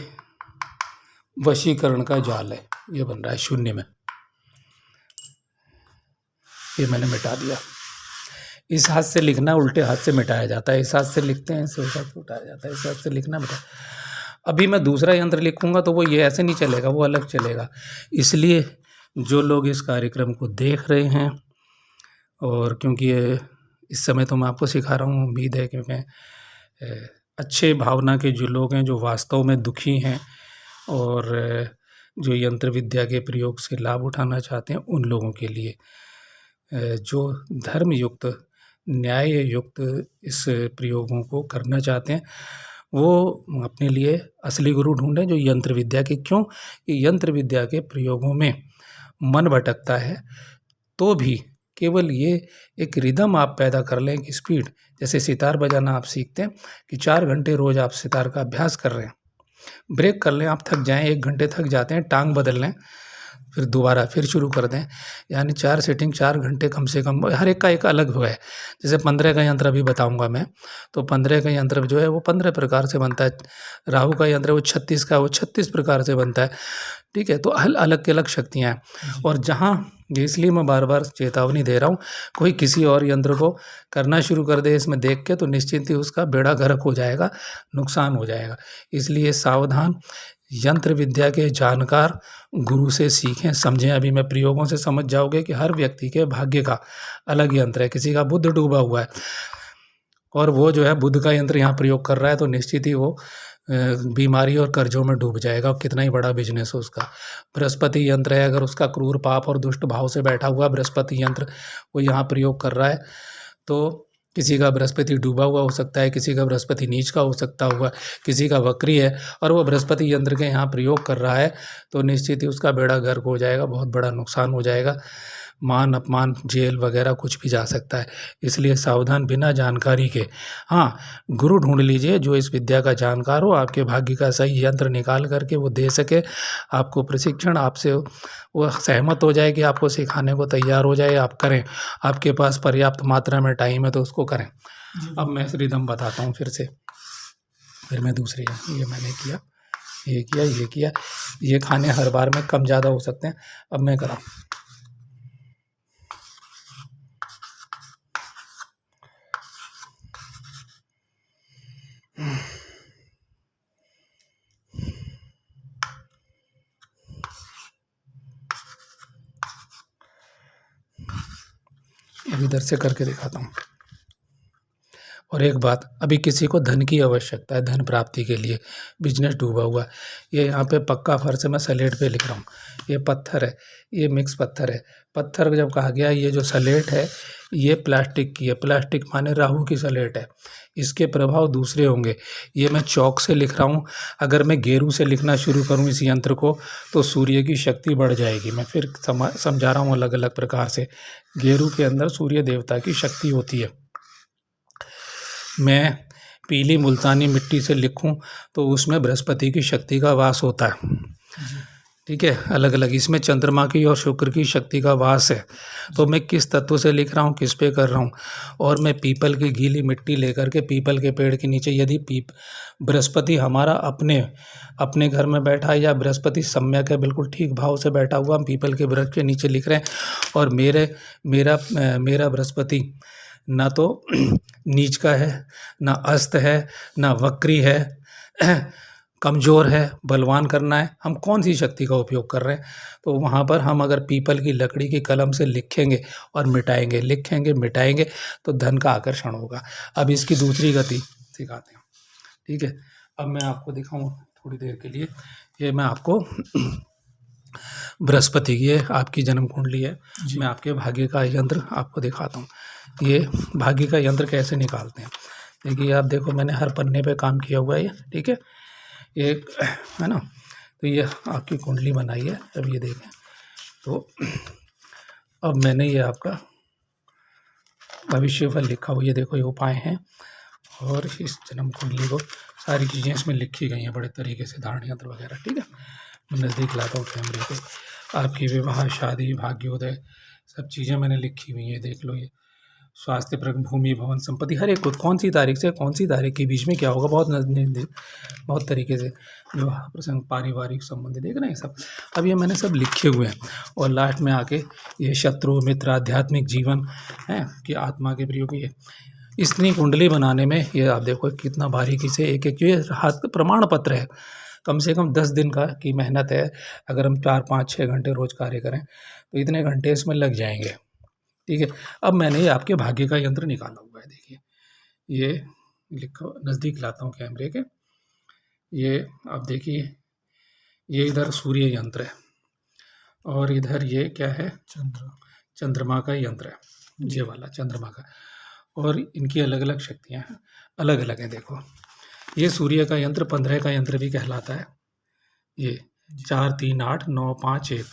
Speaker 1: वशीकरण का जाल है, ये बन रहा है शून्य में। ये मैंने मिटा दिया। इस हाथ से लिखना उल्टे हाथ से मिटाया जाता है, इस हाथ से लिखते हैं, इस हाथ से उठाया जाता है, इस हाथ से लिखना मिटा। अभी मैं दूसरा यंत्र लिखूंगा तो वो ये ऐसे नहीं चलेगा, वो अलग चलेगा। इसलिए जो लोग इस कार्यक्रम को देख रहे हैं, और क्योंकि ये इस समय तो मैं आपको सिखा रहा हूँ, उम्मीद है कि मैं अच्छे भावना के जो लोग हैं, जो वास्तव में दुखी हैं और जो यंत्र विद्या के प्रयोग से लाभ उठाना चाहते हैं, उन लोगों के लिए जो धर्म युक्त, न्याय युक्त इस प्रयोगों को करना चाहते हैं, वो अपने लिए असली गुरु ढूंढें जो यंत्र विद्या के। क्यों? कि यंत्र विद्या के प्रयोगों में मन भटकता है, तो भी केवल ये एक रिदम आप पैदा कर लें, एक स्पीड। जैसे सितार बजाना आप सीखते हैं कि 4 घंटे रोज़ आप सितार का अभ्यास कर रहे हैं, ब्रेक कर लें, आप थक जाएँ, 1 घंटे थक जाते हैं, टांग बदल लें, फिर दोबारा फिर शुरू कर दें। यानी 4 सेटिंग 4 घंटे कम से कम, हर एक का एक अलग वो है। जैसे 15 का यंत्र अभी बताऊँगा मैं, तो 15 का यंत्र जो है वो 15 प्रकार से बनता है। राहु का यंत्र वो 36 का, वो 36 प्रकार से बनता है। ठीक है? तो अलग के अलग शक्तियाँ हैं। और जहाँ, इसलिए मैं बार-बार चेतावनी दे रहा हूँ, कोई किसी और यंत्र को करना शुरू कर दे इसमें देख के, तो निश्चित ही उसका बेड़ा गर्क हो जाएगा, नुकसान हो जाएगा। इसलिए सावधान, यंत्र विद्या के जानकार गुरु से सीखें, समझें। अभी मैं प्रयोगों से समझ जाओगे कि हर व्यक्ति के भाग्य का अलग यंत्र है। किसी का बुध डूबा हुआ है और वो जो है बुध का यंत्र यहाँ प्रयोग कर रहा है, तो निश्चित ही वो बीमारी और कर्जों में डूब जाएगा, और कितना ही बड़ा बिजनेस हो उसका। बृहस्पति यंत्र है, अगर उसका क्रूर पाप और दुष्ट भाव से बैठा हुआ बृहस्पति यंत्र वो यहाँ प्रयोग कर रहा है, तो किसी का बृहस्पति डूबा हुआ हो सकता है, किसी का बृहस्पति नीच का हो सकता हुआ, किसी का वक्री है और वो बृहस्पति यंत्र के यहाँ प्रयोग कर रहा है, तो निश्चित ही उसका बेड़ा गर्क हो जाएगा, बहुत बड़ा नुकसान हो जाएगा, मान अपमान, जेल वगैरह कुछ भी जा सकता है। इसलिए सावधान, बिना जानकारी के। हाँ, गुरु ढूंढ लीजिए जो इस विद्या का जानकार हो, आपके भाग्य का सही यंत्र निकाल करके वो दे सके आपको प्रशिक्षण, आपसे वो सहमत हो जाए कि आपको सिखाने को तैयार हो जाए, आप करें। आपके पास पर्याप्त मात्रा में टाइम है तो उसको करें। अब मैं रिदम बताता हूँ फिर से, फिर मैं दूसरी, ये मैंने किया, ये किया, ये किया, ये खाने हर बार में कम ज़्यादा हो सकते हैं। अब मैं करा, अब इधर से करके दिखाता हूँ। और एक बात, अभी किसी को धन की आवश्यकता है, धन प्राप्ति के लिए, बिजनेस डूबा हुआ है, ये यहाँ पे पक्का फर्श है, मैं सलेट पे लिख रहा हूँ, ये पत्थर है, ये मिक्स पत्थर है। पत्थर जब कहा गया, ये जो सलेट है ये प्लास्टिक की है, प्लास्टिक माने राहु की सलेट है, इसके प्रभाव दूसरे होंगे। ये मैं चौक से लिख रहा हूँ, अगर मैं गेरू से लिखना शुरू करूँ इस यंत्र को तो सूर्य की शक्ति बढ़ जाएगी। मैं फिर समझा रहा हूँ अलग अलग प्रकार से। गेरू के अंदर सूर्य देवता की शक्ति होती है। मैं पीली मुल्तानी मिट्टी से लिखूं तो उसमें बृहस्पति की शक्ति का वास होता है। ठीक है, अलग अलग, इसमें चंद्रमा की और शुक्र की शक्ति का वास है। तो मैं किस तत्व से लिख रहा हूँ, किस पे कर रहा हूँ। और मैं पीपल की गीली मिट्टी लेकर के पीपल के पेड़ के नीचे, यदि बृहस्पति हमारा अपने घर में बैठा है या बृहस्पति सम्यक है, बिल्कुल ठीक भाव से बैठा हुआ, हम पीपल के वृक्ष के नीचे लिख रहे हैं, और मेरा बृहस्पति ना तो नीच का है, ना अस्त है, ना वक्री है, कमज़ोर है, बलवान करना है, हम कौन सी शक्ति का उपयोग कर रहे हैं। तो वहाँ पर हम अगर पीपल की लकड़ी की कलम से लिखेंगे और मिटाएंगे, लिखेंगे मिटाएंगे, तो धन का आकर्षण होगा। अब इसकी दूसरी गति सिखाते हैं। ठीक है, अब मैं आपको दिखाऊँ थोड़ी देर के लिए, ये मैं आपको बृहस्पति की, ये आपकी जन्म कुंडली है, मैं आपके भाग्य का यंत्र आपको दिखाता हूँ। ये भाग्य का यंत्र कैसे निकालते हैं, देखिए आप देखो, मैंने हर पन्ने पे काम किया हुआ है ये, ठीक है, एक है ना। तो ये आपकी कुंडली बनाई है, अब ये देखें, तो अब मैंने ये आपका भविष्यफल लिखा हुआ, ये देखो ये उपाय हैं, और इस जन्म कुंडली को सारी चीज़ें इसमें लिखी गई हैं बड़े तरीके से, धारण यंत्र वगैरह। ठीक है, मैं नज़दीक लाता हूँ कैमरे को। आपकी विवाह, शादी, भाग्योदय, सब चीज़ें मैंने लिखी हुई हैं, देख लो। ये स्वास्थ्य, भूमि, भवन, संपत्ति, हर एक कौन सी तारीख से कौन सी तारीख के बीच में क्या होगा, बहुत तरीके से विवाह प्रसंग, पारिवारिक संबंध, देख रहे हैं सब। अब ये मैंने सब लिखे हुए हैं, और लास्ट में आके ये शत्रु मित्र, आध्यात्मिक जीवन है कि आत्मा के प्रयोग, ये इतनी कुंडली बनाने में, ये आप देखो कितना बारीकी से एक एक, ये हाथ प्रमाण पत्र है, कम से कम 10 दिन का की मेहनत है। अगर हम 4, 5, 6 घंटे रोज़ कार्य करें तो इतने घंटे इसमें लग जाएंगे। ठीक है, अब मैंने ये आपके भाग्य का यंत्र निकाला हुआ है, देखिए, ये लिखो, नज़दीक लाता हूँ कैमरे के। ये आप देखिए, ये इधर सूर्य यंत्र है और इधर ये क्या है, चंद्रमा का यंत्र है, ये वाला चंद्रमा का। और इनकी अलग अलग शक्तियाँ हैं, अलग अलग हैं। देखो, ये सूर्य का यंत्र 15 का यंत्र भी कहलाता है। ये 4 3 8 9 5 1,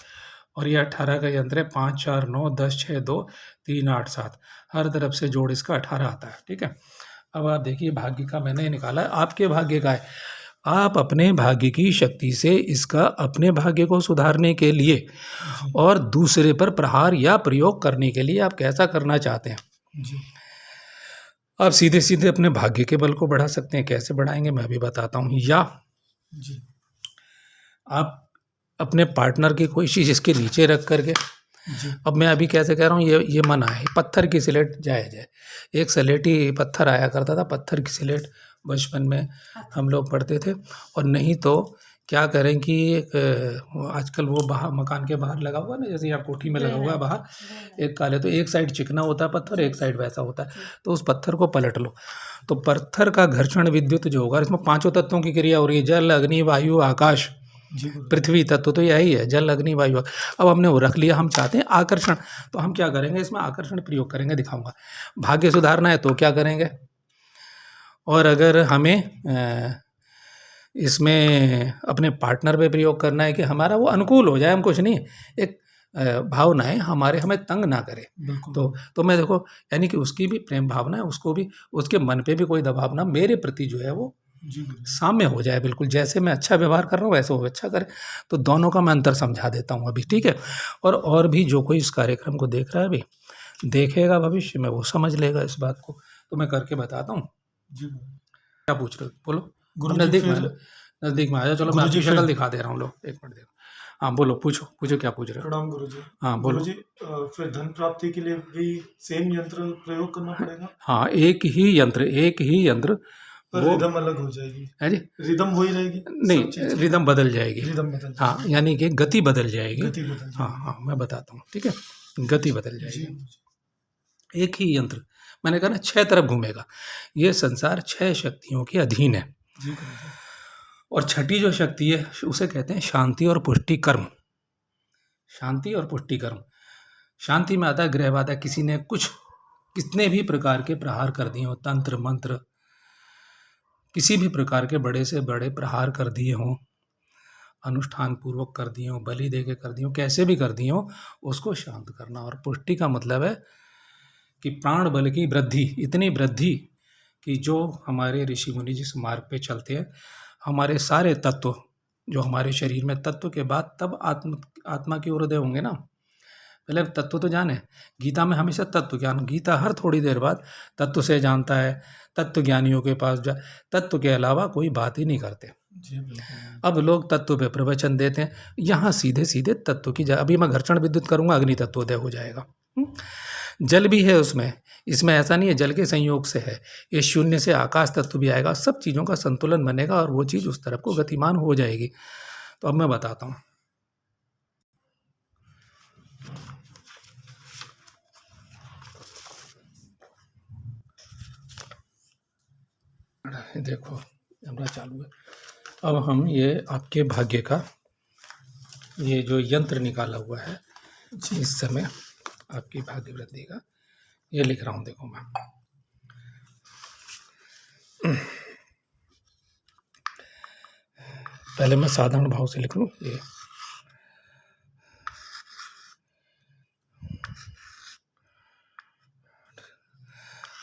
Speaker 1: और ये 18 का यंत्र है, 5 4 9 10 6 2 3 8 7। हर तरफ से जोड़ इसका 18 आता है। ठीक है, अब आप देखिए, भाग्य का मैंने निकाला है, आपके भाग्य का है। आप अपने भाग्य की शक्ति से इसका अपने भाग्य को सुधारने के लिए और दूसरे पर प्रहार या प्रयोग करने के लिए आप कैसा करना चाहते हैं।
Speaker 2: जी
Speaker 1: आप सीधे सीधे अपने भाग्य के बल को बढ़ा सकते हैं। कैसे बढ़ाएंगे मैं भी बताता हूँ। या
Speaker 2: जी
Speaker 1: आप अपने पार्टनर की कोई चीज़ इसके नीचे रख करके,
Speaker 2: जी
Speaker 1: अब मैं अभी कैसे कह रहा हूँ, ये मना है। पत्थर की स्लेट जायज़ है। एक स्लेटी पत्थर आया करता था, पत्थर की स्लेट बचपन में हम लोग पढ़ते थे। और नहीं तो क्या करें कि एक आजकल वो बाहर मकान के बाहर लगा हुआ है ना, जैसे यहाँ कोठी में लगा हुआ है बाहर, एक काले, तो एक साइड चिकना होता है पत्थर, एक साइड वैसा होता है। तो उस पत्थर को पलट लो, तो पत्थर का घर्षण विद्युत जो होगा, इसमें 5 तत्वों की क्रिया हो रही है, जल अग्नि वायु आकाश
Speaker 2: जी
Speaker 1: पृथ्वी तत्व, तो यही है, जल अग्नि वायु। अब हमने वो रख लिया, हम चाहते हैं आकर्षण, तो हम क्या करेंगे, इसमें आकर्षण प्रयोग करेंगे, दिखाऊंगा। भाग्य सुधारना है तो क्या करेंगे, और अगर हमें इसमें अपने पार्टनर पे प्रयोग करना है कि हमारा वो अनुकूल हो जाए, हम कुछ नहीं, एक भावनाएं हमें तंग ना करे,
Speaker 2: बिल्कुल
Speaker 1: तो मैं देखो, यानी कि उसकी भी प्रेम भावना है, उसको भी, उसके मन पे भी कोई दबाव ना, मेरे प्रति जो है वो
Speaker 2: जी गुरुजी
Speaker 1: साम्य हो जाए। बिल्कुल जैसे मैं अच्छा व्यवहार कर रहा हूँ वैसे वो अच्छा करे। तो दोनों का मैं अंतर समझा देता हूँ अभी। ठीक है, और भी जो कोई इस कार्यक्रम को देख रहा है अभी, देखेगा भविष्य में, वो समझ लेगा इस बात को। तो मैं करके बताता हूँ।
Speaker 2: जी गुरुजी।
Speaker 1: क्या पूछ रहे हो, बोलो।
Speaker 2: गुरुजी
Speaker 1: नज़दीक में आ जाओ, चलो मैं
Speaker 2: गुरुजी
Speaker 1: आपकी शक्ल
Speaker 2: फिर-
Speaker 1: दिखा दे रहा हूँ, लो 1 मिनट देखो। हाँ बोलो, पूछो क्या पूछ रहे हो।
Speaker 2: प्रणाम गुरुजी।
Speaker 1: हाँ बोलो।
Speaker 2: गुरुजी फिर धन प्राप्ति के लिए भी सेम यंत्र प्रयोग करना पड़ेगा,
Speaker 1: हाँ, एक ही यंत्र
Speaker 2: पर
Speaker 1: वो
Speaker 2: रिदम अलग हो जाएगी।
Speaker 1: है जी,
Speaker 2: रिदम वही रहेगी, सब
Speaker 1: नहीं,
Speaker 2: चीज़
Speaker 1: रिदम बदल जाएगी।
Speaker 2: रिदम बदल
Speaker 1: हाँ,
Speaker 2: जाएगी,
Speaker 1: यानी कि गति बदल जाएगी।
Speaker 2: गति बदल
Speaker 1: हाँ
Speaker 2: जाएगी।
Speaker 1: हाँ, मैं बताता हूँ। ठीक है, गति बदल
Speaker 2: जी
Speaker 1: जाएगी।
Speaker 2: गुरुजी।
Speaker 1: एक ही यंत्र, मैंने कहा ना, 6 तरफ घूमेगा। ये संसार 6 शक्तियों के अधीन है।
Speaker 2: जी गुरुजी।
Speaker 1: और छठी जो शक्ति है उसे कहते हैं शांति और पुष्टि कर्म। शांति और पुष्टि कर्म, शांति में आता है ग्रहवादा, किसी ने कुछ, कितने भी प्रकार के प्रहार कर दिए हो, तंत्र मंत्र, किसी भी प्रकार के बड़े से बड़े प्रहार कर दिए हों, अनुष्ठान पूर्वक कर दिए हों, बलि दे के कर दिए हों, कैसे भी कर दिए हों, उसको शांत करना। और पुष्टि का मतलब है कि प्राण बल की वृद्धि, इतनी वृद्धि कि जो हमारे ऋषि मुनि जिस मार्ग पे चलते हैं, हमारे सारे तत्व जो हमारे शरीर में, तत्व के बाद तब आत्मा के उदय होंगे ना। पहले तत्व तो जाने, गीता में हमेशा तत्व ज्ञान, गीता हर थोड़ी देर बाद तत्व से जानता है, तत्व ज्ञानियों के पास जा, तत्व के अलावा कोई बात ही नहीं करते।
Speaker 2: जी बिल्कुल।
Speaker 1: अब लोग तत्व पे प्रवचन देते हैं, यहाँ सीधे सीधे तत्व की अभी मैं घर्षण विद्युत करूँगा, अग्नि तत्वोदय हो जाएगा। जल भी है उसमें, इसमें ऐसा नहीं है जल के संयोग से है, ये शून्य से आकाश तत्व भी आएगा, सब चीज़ों का संतुलन बनेगा और वो चीज़ उस तरफ को गतिमान हो जाएगी। तो अब मैं बताता हूँ। देखो कैमरा चालू है। अब हम ये आपके भाग्य का ये जो यंत्र निकाला हुआ है इस समय आपकी भाग्य वृद्धि का, ये लिख रहा हूँ। देखो मैं पहले मैं साधारण भाव से लिख लूँ ये।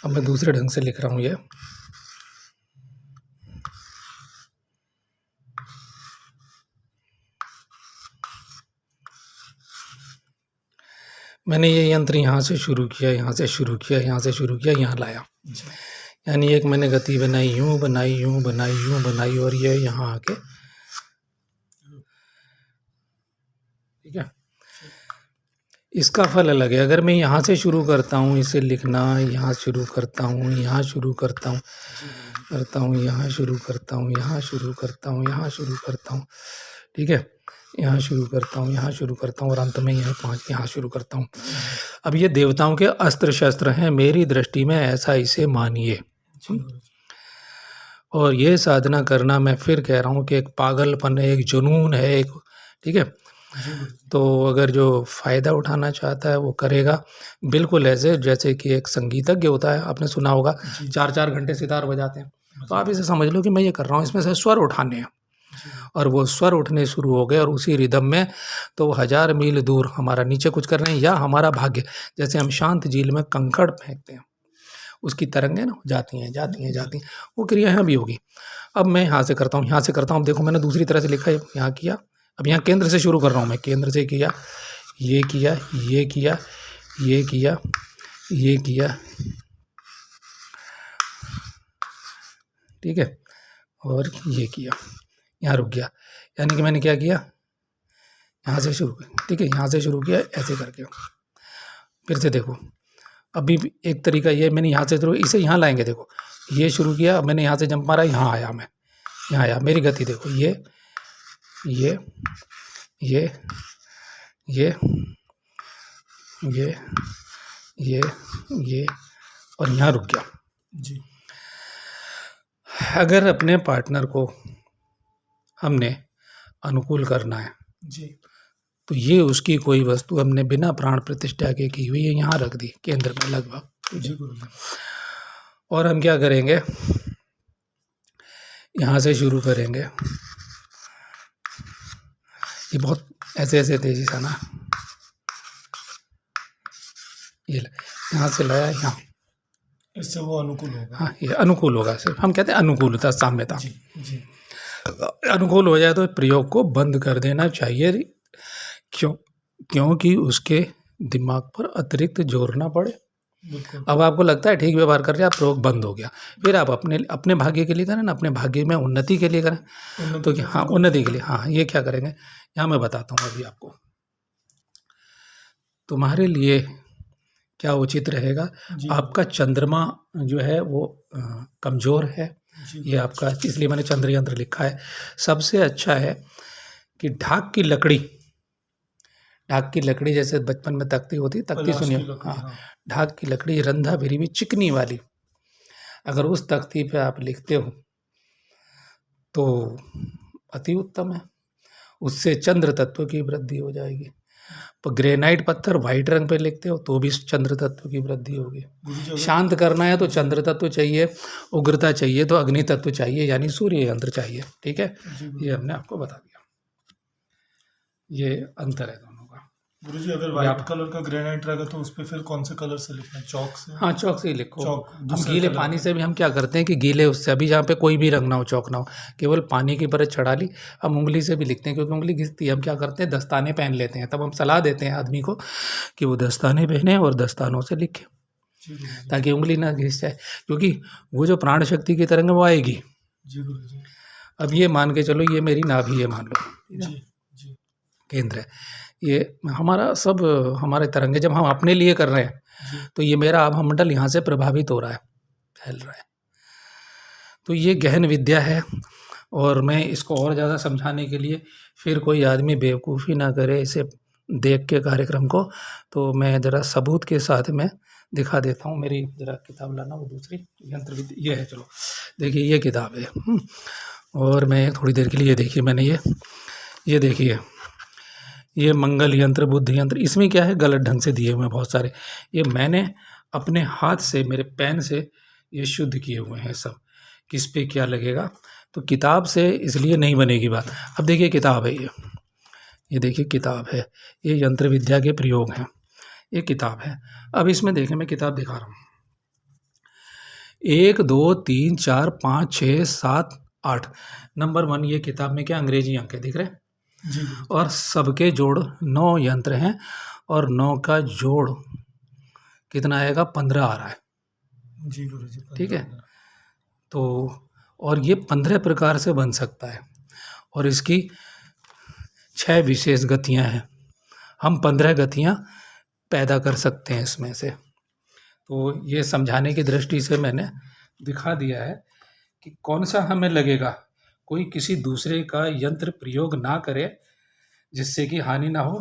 Speaker 1: अब मैं दूसरे ढंग से लिख रहा हूँ ये। मैंने ये यंत्र यहाँ से शुरू किया, यहाँ से शुरू किया, यहाँ से शुरू किया, यहाँ लाया। यानी एक मैंने गति बनाई, यूँ बनाई, यूँ बनाई, यूँ बनाई, और ये यहाँ आके, ठीक है, इसका फल अलग है। अगर मैं यहाँ से शुरू करता हूँ इसे लिखना, यहाँ शुरू करता हूँ, यहाँ शुरू करता हूँ, यहाँ शुरू करता हूँ, यहाँ शुरू करता हूँ, यहाँ शुरू करता हूँ, ठीक है, यहाँ शुरू करता हूँ, यहाँ शुरू करता हूँ, और अंत में यह 5 यहाँ शुरू करता हूँ। अब ये देवताओं के अस्त्र शस्त्र हैं मेरी दृष्टि में, ऐसा इसे मानिए। और ये साधना करना, मैं फिर कह रहा हूँ कि एक पागलपन है, एक जुनून है, एक, ठीक है।
Speaker 2: जी गुरुजी।
Speaker 1: तो अगर जो फ़ायदा उठाना चाहता है वो करेगा, बिल्कुल ऐसे जैसे कि एक संगीतज्ञ होता है, आपने सुना होगा,
Speaker 2: जी
Speaker 1: 4-4 घंटे सितार बजाते हैं। तो
Speaker 2: बजा
Speaker 1: आप इसे समझ लो कि मैं ये कर रहा हूँ, इसमें से स्वर उठाने हैं,
Speaker 2: जी गुरु।
Speaker 1: और वो स्वर उठने शुरू हो गए और उसी रिदम में, तो वो 1000 मील दूर हमारा नीचे कुछ कर रहे हैं, या हमारा भाग्य, जैसे हम शांत झील में कंकड़ फेंकते हैं, उसकी तरंगें ना जाती हैं, जाती हैं, जाती हैं, वो क्रिया यहाँ भी होगी। अब मैं यहाँ से करता हूँ, यहाँ से करता हूँ, अब देखो मैंने दूसरी तरह से लिखा है, यहाँ किया, अब यहाँ केंद्र से शुरू कर रहा हूँ मैं, केंद्र से किया, ये किया, ये किया, ये किया, ये किया, ठीक है, और ये किया, यहाँ रुक गया, यानी कि मैंने क्या किया, यहाँ से शुरू किया, ठीक है, यहाँ से शुरू किया ऐसे करके। फिर से देखो, अभी भी एक तरीका ये, मैंने यहाँ से शुरू, इसे यहाँ लाएंगे, देखो ये शुरू किया, मैंने यहाँ से जंप मारा, यहाँ आया, मैं यहाँ आया, मेरी गति देखो, ये ये ये ये ये ये ये और यहाँ रुक गया।
Speaker 2: जी
Speaker 1: अगर अपने पार्टनर को हमने अनुकूल करना है,
Speaker 2: जी
Speaker 1: तो ये उसकी कोई वस्तु हमने बिना प्राण प्रतिष्ठा के की हुई है, यहाँ रख दी केंद्र में लगभग,
Speaker 2: जी गुरुजी।
Speaker 1: और हम क्या करेंगे, यहाँ से शुरू करेंगे, ये बहुत ऐसे ऐसे तेजी से ना, ये यहाँ से लाया यहाँ,
Speaker 2: इससे वो अनुकूल होगा।
Speaker 1: हाँ ये अनुकूल होगा, सिर्फ हम कहते हैं अनुकूलता, साम्यता।
Speaker 2: जी जी
Speaker 1: अनुकूल हो जाए तो प्रयोग को बंद कर देना चाहिए, क्योंकि उसके दिमाग पर अतिरिक्त जोर ना पड़े।
Speaker 2: बिल्कुल।
Speaker 1: अब आपको लगता है ठीक व्यवहार कर रहे हैं, आप प्रयोग बंद हो गया, फिर आप अपने अपने भाग्य के लिए करें ना, अपने भाग्य में उन्नति के लिए करें, तो क्या, हाँ उन्नति के लिए, हाँ ये क्या करेंगे, यहाँ मैं बताता हूँ अभी आपको। तुम्हारे लिए क्या उचित रहेगा,
Speaker 2: जी
Speaker 1: आपका चंद्रमा जो है वो कमज़ोर है,
Speaker 2: जी
Speaker 1: ये आपका, इसलिए मैंने चंद्र यंत्र लिखा है। सबसे अच्छा है कि ढाक की लकड़ी, ढाक की लकड़ी जैसे बचपन में तख्ती होती, तख्ती
Speaker 2: पलाश की
Speaker 1: सुनिए,
Speaker 2: लकड़ी,
Speaker 1: हाँ,
Speaker 2: हाँ।
Speaker 1: ढाक की लकड़ी रंधा भिरी हुई चिकनी वाली, अगर उस तख्ती पे आप लिखते हो तो अति उत्तम है, उससे चंद्र तत्व की वृद्धि हो जाएगी। तो ग्रेनाइट पत्थर वाइट रंग पे लिखते हो तो भी चंद्र तत्व की वृद्धि होगी।
Speaker 2: गुरुजी अगर
Speaker 1: शांत करना है तो चंद्र तत्व चाहिए, उग्रता चाहिए तो अग्नि तत्व चाहिए, यानी सूर्य यंत्र चाहिए, ठीक है।
Speaker 2: जी
Speaker 1: ये हमने आपको बता दिया, ये अंतर है दोनों का।
Speaker 2: गुरुजी अगर व्हाइट कलर का ग्रेनाइट रहेगा तो उस पे फिर कौन से कलर से लिखना है, चौक से?
Speaker 1: हाँ चौक से ही लिखो।
Speaker 2: चौक,
Speaker 1: हम
Speaker 2: दूसरे
Speaker 1: गीले
Speaker 2: कलर
Speaker 1: पानी
Speaker 2: का।
Speaker 1: से भी हम क्या करते हैं कि गीले उससे, अभी जहाँ पे कोई भी रंग ना हो, चौक ना हो, केवल पानी की परत चढ़ा ली, हम उंगली से भी लिखते हैं क्योंकि उंगली घिसती है। हम क्या करते हैं, दस्ताने पहन लेते हैं, तब हम सलाह देते हैं आदमी को कि वो दस्ताने पहने और दस्तानों से लिखे,
Speaker 2: जी गुरुजी।
Speaker 1: ताकि उंगली ना घिस जाए, क्योंकि वो जो प्राण शक्ति की तरंग है वो आएगी।
Speaker 2: जी गुरुजी।
Speaker 1: अब ये मान के चलो, ये मेरी नाभि है, मान लो, ठीक है,
Speaker 2: जी जी
Speaker 1: केंद्र है, ये हमारा सब, हमारे तरंगे जब हम अपने लिए कर रहे हैं
Speaker 2: जी
Speaker 1: तो ये मेरा आभा मंडल यहाँ से प्रभावित हो रहा है, फैल रहा है। तो ये गहन विद्या है, और मैं इसको और ज़्यादा समझाने के लिए, फिर कोई आदमी बेवकूफ़ी ना करे इसे देख के कार्यक्रम को, तो मैं ज़रा सबूत के साथ में दिखा देता हूँ। मेरी ज़रा किताब लाना, वो दूसरी यंत्र विद्या, ये है, चलो देखिए ये किताब है। और मैं थोड़ी देर के लिए, देखिए मैंने ये देखिए, ये मंगल यंत्र, बुद्ध यंत्र, इसमें क्या है, गलत ढंग से दिए हुए हैं बहुत सारे, ये मैंने अपने हाथ से, मेरे पेन से ये शुद्ध किए हुए हैं सब, किस पे क्या लगेगा, तो किताब से इसलिए नहीं बनेगी बात। अब देखिए किताब है ये देखिए किताब है, ये यंत्र विद्या के प्रयोग हैं, ये किताब है। अब इसमें देखें, मैं किताब दिखा रहा हूँ, 1 2 3 4 5 6 7 8 नंबर 1, ये किताब में क्या अंग्रेजी अंक है, दिख रहे हैं,
Speaker 2: जी गुरुजी।
Speaker 1: और सबके जोड़ 9 यंत्र हैं, और 9 का जोड़ कितना आएगा, 15 आ रहा है,
Speaker 2: जी गुरुजी।
Speaker 1: ठीक है। तो और ये 15 प्रकार से बन सकता है, और इसकी 6 विशेष गतियां हैं, हम 15 गतियां पैदा कर सकते हैं इसमें से। तो ये समझाने की दृष्टि से मैंने दिखा दिया है कि कौन सा हमें लगेगा, कोई किसी दूसरे का यंत्र प्रयोग ना करे जिससे कि हानि ना हो।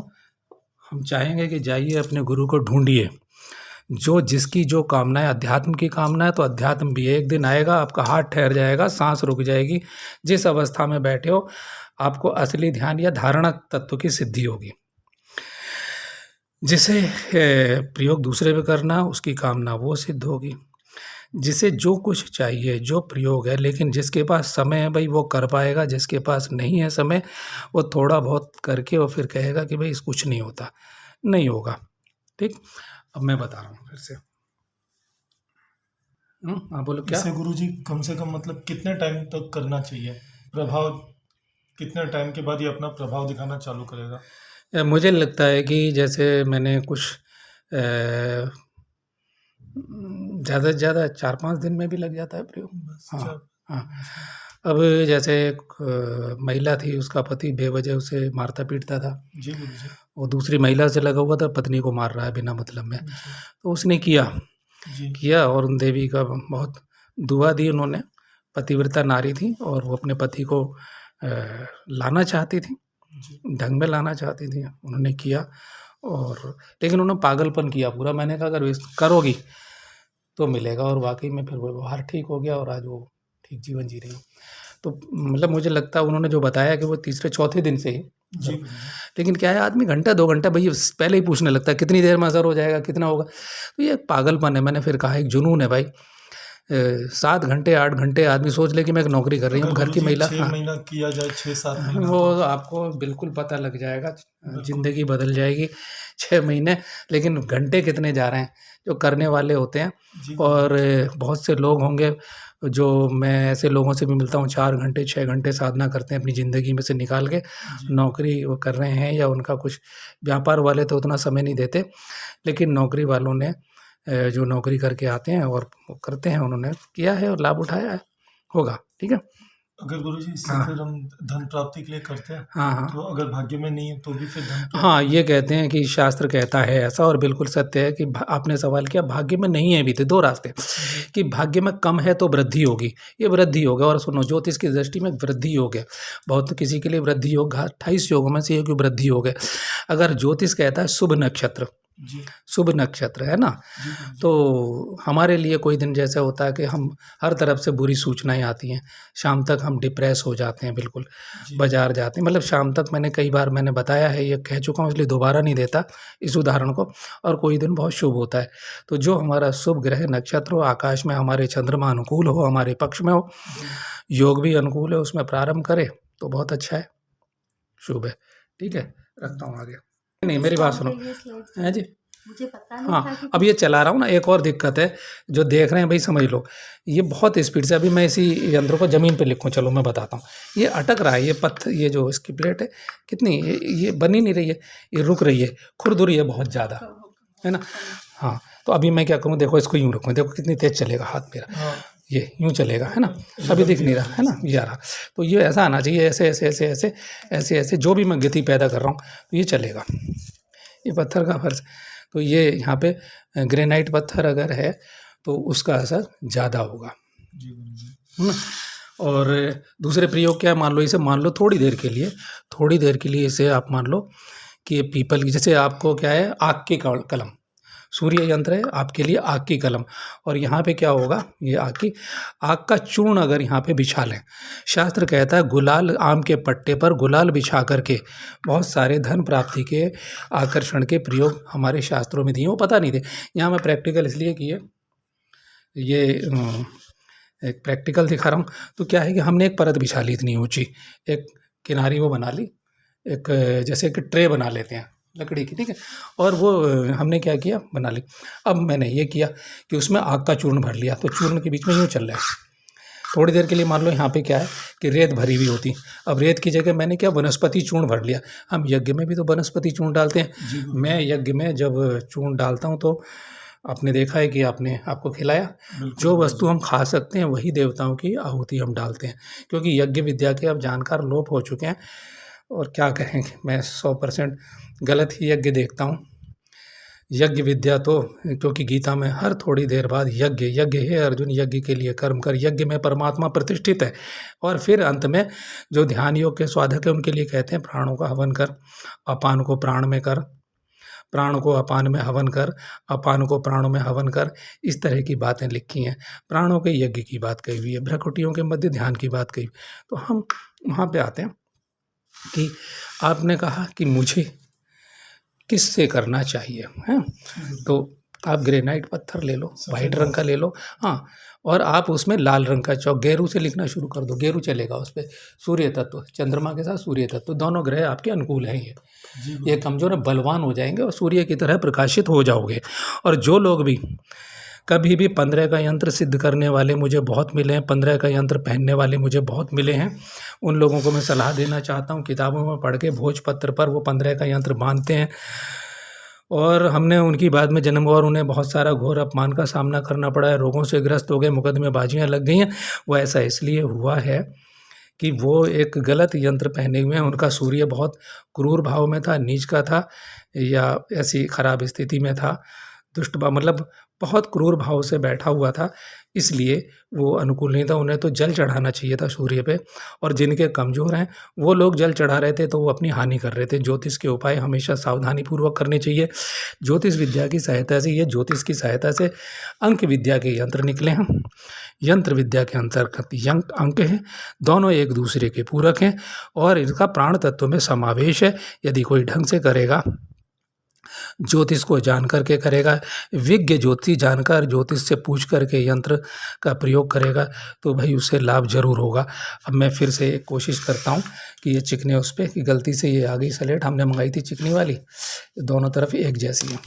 Speaker 1: हम चाहेंगे कि जाइए अपने गुरु को ढूंढिए, जो जिसकी जो कामना है, अध्यात्म की कामना है तो अध्यात्म भी है। एक दिन आएगा आपका हाथ ठहर जाएगा, सांस रुक जाएगी, जिस अवस्था में बैठे हो आपको असली ध्यान या धारणा तत्व की सिद्धि होगी। जिसे प्रयोग दूसरे पे करना उसकी कामना वो सिद्ध होगी। जिसे जो कुछ चाहिए, जो प्रयोग है, लेकिन जिसके पास समय है भाई वो कर पाएगा, जिसके पास नहीं है समय वो थोड़ा बहुत करके और फिर कहेगा कि भाई इस कुछ नहीं होता, नहीं होगा। ठीक, अब मैं बता रहा हूँ फिर से। हाँ बोलो क्या?
Speaker 2: इसे गुरुजी कम से कम मतलब कितने टाइम तक करना चाहिए? प्रभाव कितने टाइम के बाद ये अपना प्रभाव दिखाना चालू करेगा?
Speaker 1: मुझे लगता है कि जैसे मैंने कुछ ज़्यादा से ज़्यादा 4-5 दिन में भी लग जाता है प्रयोग।
Speaker 2: बस
Speaker 1: हाँ,
Speaker 2: जब
Speaker 1: हाँ। अब जैसे एक महिला थी, उसका पति बेवजह उसे मारता पीटता था।
Speaker 2: जी गुरुजी।
Speaker 1: वो दूसरी महिला से लगा हुआ था, पत्नी को मार रहा है बिना मतलब में।
Speaker 2: जी
Speaker 1: तो उसने किया
Speaker 2: जी
Speaker 1: और उन देवी का बहुत दुआ दी उन्होंने। पतिव्रता नारी थी और वो अपने पति को लाना चाहती थी,
Speaker 2: जी
Speaker 1: ढंग में लाना चाहती थी। उन्होंने किया और लेकिन उन्होंने पागलपन किया पूरा। मैंने कहा अगर करोगी तो मिलेगा, और वाक़ई में फिर वो व्यवहार ठीक हो गया और आज वो ठीक जीवन जी रही है। तो मतलब मुझे लगता है उन्होंने जो बताया कि वो तीसरे चौथे दिन से ही,
Speaker 2: जी गुरुजी।
Speaker 1: लेकिन क्या है आदमी घंटा 2 घंटा भई पहले ही पूछने लगता है कितनी देर में असर हो जाएगा, कितना होगा? तो ये पागलपन है। मैंने फिर कहा एक जुनून है भाई। 7 घंटे 8 घंटे आदमी सोच ले कि मैं एक नौकरी कर रही हूँ,
Speaker 2: अगर
Speaker 1: घर की
Speaker 2: गुरुजी
Speaker 1: महिला।
Speaker 2: 6
Speaker 1: हाँ,
Speaker 2: महीना किया जाए, 6-7 महीना
Speaker 1: वो
Speaker 2: तो
Speaker 1: आपको बिल्कुल पता लग जाएगा,
Speaker 2: बिल्कुल।
Speaker 1: ज़िंदगी बदल जाएगी 6 महीने। लेकिन घंटे कितने जा रहे हैं जो करने वाले होते हैं।
Speaker 2: जी
Speaker 1: और
Speaker 2: गुरुजी।
Speaker 1: बहुत से लोग होंगे जो, मैं ऐसे लोगों से भी मिलता हूँ 4 घंटे 6 घंटे साधना करते हैं अपनी ज़िंदगी में से निकाल के,
Speaker 2: जी
Speaker 1: नौकरी वो कर रहे हैं या उनका कुछ व्यापार वाले तो उतना समय नहीं देते, लेकिन नौकरी वालों ने जो नौकरी करके आते हैं और वो करते हैं, उन्होंने किया है और लाभ उठाया है, होगा। ठीक है?
Speaker 2: अगर गुरुजी इससे
Speaker 1: हाँ,
Speaker 2: फिर हम धन प्राप्ति के लिए करते हैं,
Speaker 1: हाँ, हाँ।
Speaker 2: तो अगर भाग्य में नहीं है तो भी फिर धन
Speaker 1: हाँ,
Speaker 2: प्राप्ति
Speaker 1: ये कहते हैं कि शास्त्र कहता है ऐसा, और बिल्कुल सत्य है कि आपने सवाल किया भाग्य में नहीं है भी तो 2 रास्ते,
Speaker 2: जी
Speaker 1: कि भाग्य में कम है तो वृद्धि होगी, ये वृद्धि होगा। और सुनो, ज्योतिष की दृष्टि में वृद्धि योग है। बहुत किसी के लिए वृद्धि योग 28 योगों में से एक वृद्धि योग है। अगर ज्योतिष कहता है शुभ नक्षत्र,
Speaker 2: जी
Speaker 1: शुभ नक्षत्र है ना,
Speaker 2: जी गुरुजी।
Speaker 1: तो हमारे लिए कोई दिन जैसा होता है कि हम हर तरफ से बुरी सूचनाएँ आती हैं, शाम तक हम डिप्रेस हो जाते हैं, बिल्कुल
Speaker 2: जी
Speaker 1: बाज़ार जाते हैं, मतलब शाम तक। मैंने कई बार मैंने बताया है, ये कह चुका हूँ इसलिए दोबारा नहीं देता इस उदाहरण को। और कोई दिन बहुत शुभ होता है, तो जो हमारा शुभ ग्रह नक्षत्र हो, आकाश में हमारे चंद्रमा अनुकूल हो, हमारे पक्ष में हो,
Speaker 2: जी
Speaker 1: योग भी अनुकूल है, उसमें प्रारंभ करें तो बहुत अच्छा है, शुभ है। ठीक है, रखता हूँ आगे। नहीं, मेरी बात सुनो। हैं जी?
Speaker 3: मुझे पता नहीं था
Speaker 1: हाँ,
Speaker 3: कि
Speaker 1: अब ये चला रहा हूँ ना, एक और दिक्कत है, जो देख रहे हैं भाई समझ लो, ये बहुत स्पीड से, अभी मैं इसी यंत्र को ज़मीन पे लिखूँ, चलो मैं बताता हूँ। ये अटक रहा है, ये पत्थर, ये जो इसकी प्लेट है कितनी, ये बन ही नहीं रही है, ये रुक रही है, खुरदुरी है बहुत ज़्यादा, है ना? हाँ, तो अभी मैं क्या करूँ, देखो इसको यूँ रखूँ, देखो कितनी तेज़ चलेगा हाथ मेरा,
Speaker 2: हाँ
Speaker 1: ये यूँ चलेगा, है ना? अभी दिख नहीं रहा, है ना? ये आ रहा। तो ये ऐसा आना चाहिए, ऐसे ऐसे ऐसे ऐसे ऐसे ऐसे, जो भी मैं गति पैदा कर रहा हूँ तो ये चलेगा। ये पत्थर का फर्श, तो ये यहाँ पे ग्रेनाइट पत्थर अगर है तो उसका असर ज़्यादा होगा,
Speaker 2: जी गुरुजी।
Speaker 1: है ना? और दूसरे प्रयोग क्या है, मान लो इसे, मान लो थोड़ी देर के लिए, थोड़ी देर के लिए इसे आप मान लो कि पीपल की, जैसे आपको क्या है, आग की कलम, सूर्य यंत्र है आपके लिए, आग की कलम। और यहाँ पे क्या होगा, ये आग का चूर्ण अगर यहाँ पे बिछा लें, शास्त्र कहता है गुलाल, आम के पट्टे पर गुलाल बिछा करके बहुत सारे धन प्राप्ति के आकर्षण के प्रयोग हमारे शास्त्रों में दिए, वो पता नहीं थे। यहाँ मैं प्रैक्टिकल इसलिए किए, ये एक प्रैक्टिकल दिखा रहा हूँ। तो क्या है कि हमने एक परत बिछा ली इतनी ऊँची, एक किनारी वो बना ली, एक जैसे कि ट्रे बना लेते हैं लकड़ी की, ठीक है, और वो हमने क्या किया, बना ली। अब मैंने ये किया कि उसमें आग का चूर्ण भर लिया, तो चूर्ण के बीच में यूँ चल रहा है। थोड़ी देर के लिए मान लो यहाँ पे क्या है कि रेत भरी हुई होती, अब रेत की जगह मैंने क्या, वनस्पति चूर्ण भर लिया। हम यज्ञ में भी तो वनस्पति चूर्ण डालते हैं।
Speaker 2: जी गुरुजी।
Speaker 1: मैं यज्ञ में जब चूर्ण डालता हूँ तो आपने देखा है कि आपने आपको खिलाया,
Speaker 2: बिल्कुल
Speaker 1: जो
Speaker 2: गुरुजी।
Speaker 1: वस्तु हम खा सकते हैं वही देवताओं की आहुति हम डालते हैं, क्योंकि यज्ञ विद्या के अब जानकार लोप हो चुके हैं। और क्या कहेंगे, मैं 100% गलत ही यज्ञ देखता हूँ। यज्ञ विद्या तो, क्योंकि गीता में हर थोड़ी देर बाद यज्ञ यज्ञ है अर्जुन, यज्ञ के लिए कर्म कर, यज्ञ में परमात्मा प्रतिष्ठित है। और फिर अंत में जो ध्यान योग के साधक है उनके लिए कहते हैं प्राणों का हवन कर, अपान को प्राण में कर, प्राण को अपान में हवन कर, अपान को प्राणों में हवन कर, इस तरह की बातें लिखी हैं। प्राणों के यज्ञ की बात कही हुई है, भ्रकुटियों के मध्य ध्यान की बात कही। तो हम वहाँ पे आते हैं कि आपने कहा कि मुझे किससे करना चाहिए, हैं? तो आप ग्रेनाइट पत्थर ले लो, वाइट रंग का ले लो, हाँ, और आप उसमें लाल रंग का चौक गेरू से लिखना शुरू कर दो। गेरू चलेगा उस पर। सूर्य तत्व, चंद्रमा के साथ सूर्य तत्व, दोनों ग्रह आपके अनुकूल हैं। ये कमज़ोर है, बलवान हो जाएंगे और सूर्य की तरह प्रकाशित हो जाओगे। और जो लोग भी कभी भी 15 का यंत्र सिद्ध करने वाले मुझे बहुत मिले हैं, 15 का यंत्र पहनने वाले मुझे बहुत मिले हैं, उन लोगों को मैं सलाह देना चाहता हूँ, किताबों में पढ़ के भोजपत्र पर वो 15 का यंत्र बांधते हैं और हमने उनकी बाद में जन्म हुआ और उन्हें बहुत सारा घोर अपमान का सामना करना पड़ा है, रोगों से ग्रस्त हो गए, मुकदमेबाजियाँ लग गई हैं। वो ऐसा इसलिए हुआ है कि वो एक गलत यंत्र पहने हुए हैं। उनका सूर्य बहुत क्रूर भाव में था, नीच का था, या ऐसी खराब स्थिति में था, दुष्ट भाव मतलब बहुत क्रूर भाव से बैठा हुआ था, इसलिए वो अनुकूल नहीं था। उन्हें तो जल चढ़ाना चाहिए था सूर्य पे, और जिनके कमज़ोर हैं वो लोग जल चढ़ा रहे थे तो वो अपनी हानि कर रहे थे। ज्योतिष के उपाय हमेशा सावधानीपूर्वक करने चाहिए। ज्योतिष विद्या की सहायता से, ये ज्योतिष की सहायता से अंक विद्या के यंत्र निकले हैं। यंत्र विद्या के अंतर्गत अंक हैं, दोनों एक दूसरे के पूरक हैं और इनका प्राण तत्व में समावेश है। यदि कोई ढंग से करेगा, ज्योतिष को जान करके करेगा, विज्ञ ज्योतिष जानकर ज्योतिष से पूछ करके यंत्र का प्रयोग करेगा, तो भाई उससे लाभ जरूर होगा। अब मैं फिर से एक कोशिश करता हूँ कि ये चिकने उस पर, कि गलती से ये आ गई स्लेट, हमने मंगाई थी चिकनी वाली, दोनों तरफ एक जैसी है।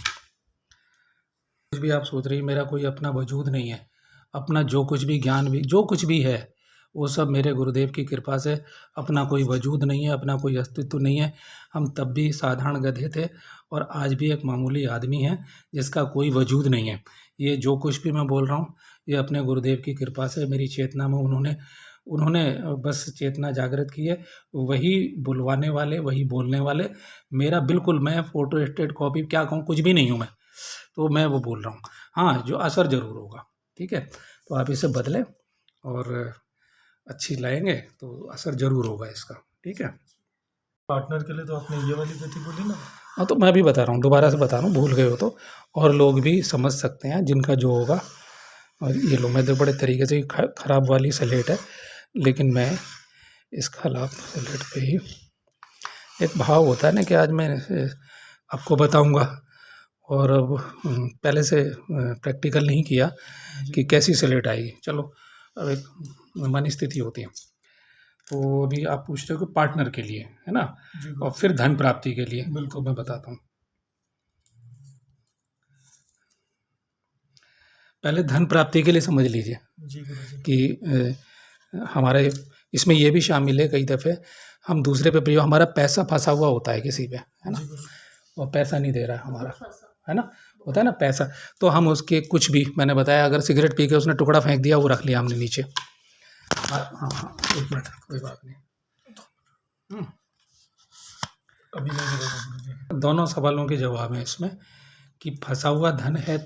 Speaker 1: कुछ भी आप सोच रही मेरा कोई अपना वजूद नहीं है, अपना जो कुछ भी ज्ञान भी जो कुछ भी है वो सब मेरे गुरुदेव की कृपा से, अपना कोई वजूद नहीं है, अपना कोई अस्तित्व नहीं है। हम तब भी साधारण गधे थे और आज भी एक मामूली आदमी है जिसका कोई वजूद नहीं है। ये जो कुछ भी मैं बोल रहा हूँ ये अपने गुरुदेव की कृपा से, मेरी चेतना में उन्होंने बस चेतना जागृत की है। वही बुलवाने वाले, वही बोलने वाले। मेरा बिल्कुल, मैं फ़ोटो स्टेट कॉपी क्या कहूँ, कुछ भी नहीं हूँ मैं, तो मैं वो बोल रहा हूँ। हाँ, जो असर ज़रूर होगा, ठीक है, तो आप इसे बदलें और अच्छी लाएंगे तो असर ज़रूर होगा इसका, ठीक है।
Speaker 2: पार्टनर के लिए तो आपने ये वाली गति बोली ना।
Speaker 1: हाँ, तो मैं भी बता रहा हूँ, दोबारा से बता रहा हूँ, भूल गए हो तो, और लोग भी समझ सकते हैं जिनका जो होगा। और ये लो, मैं तो बड़े तरीके से ख़राब वाली स्लेट है, लेकिन मैं इस खराब स्लेट पे ही, एक भाव होता है ना कि आज मैं आपको बताऊंगा, और अब पहले से प्रैक्टिकल नहीं किया कि कैसी स्लेट आएगी। चलो, अब एक मन स्थिति होती है। तो अभी आप पूछ रहे हो कि पार्टनर के लिए, है ना, और फिर धन प्राप्ति के लिए, बिल्कुल मैं बताता हूँ। पहले धन प्राप्ति के लिए समझ लीजिए कि हमारे इसमें ये भी शामिल है, कई दफ़े हम दूसरे पे प्रयोग, हमारा पैसा फंसा हुआ होता है किसी पे, है ना, वो पैसा नहीं दे रहा है हमारा, है ना, होता है ना पैसा, तो हम उसके कुछ भी, मैंने बताया अगर सिगरेट पी के उसने टुकड़ा फेंक दिया, वो रख लिया हमने नीचे। हाँ, एक मिनट, कोई बात नहीं।
Speaker 2: अभी नहीं,
Speaker 1: दोनों सवालों के जवाब हैं इसमें कि फंसा हुआ धन है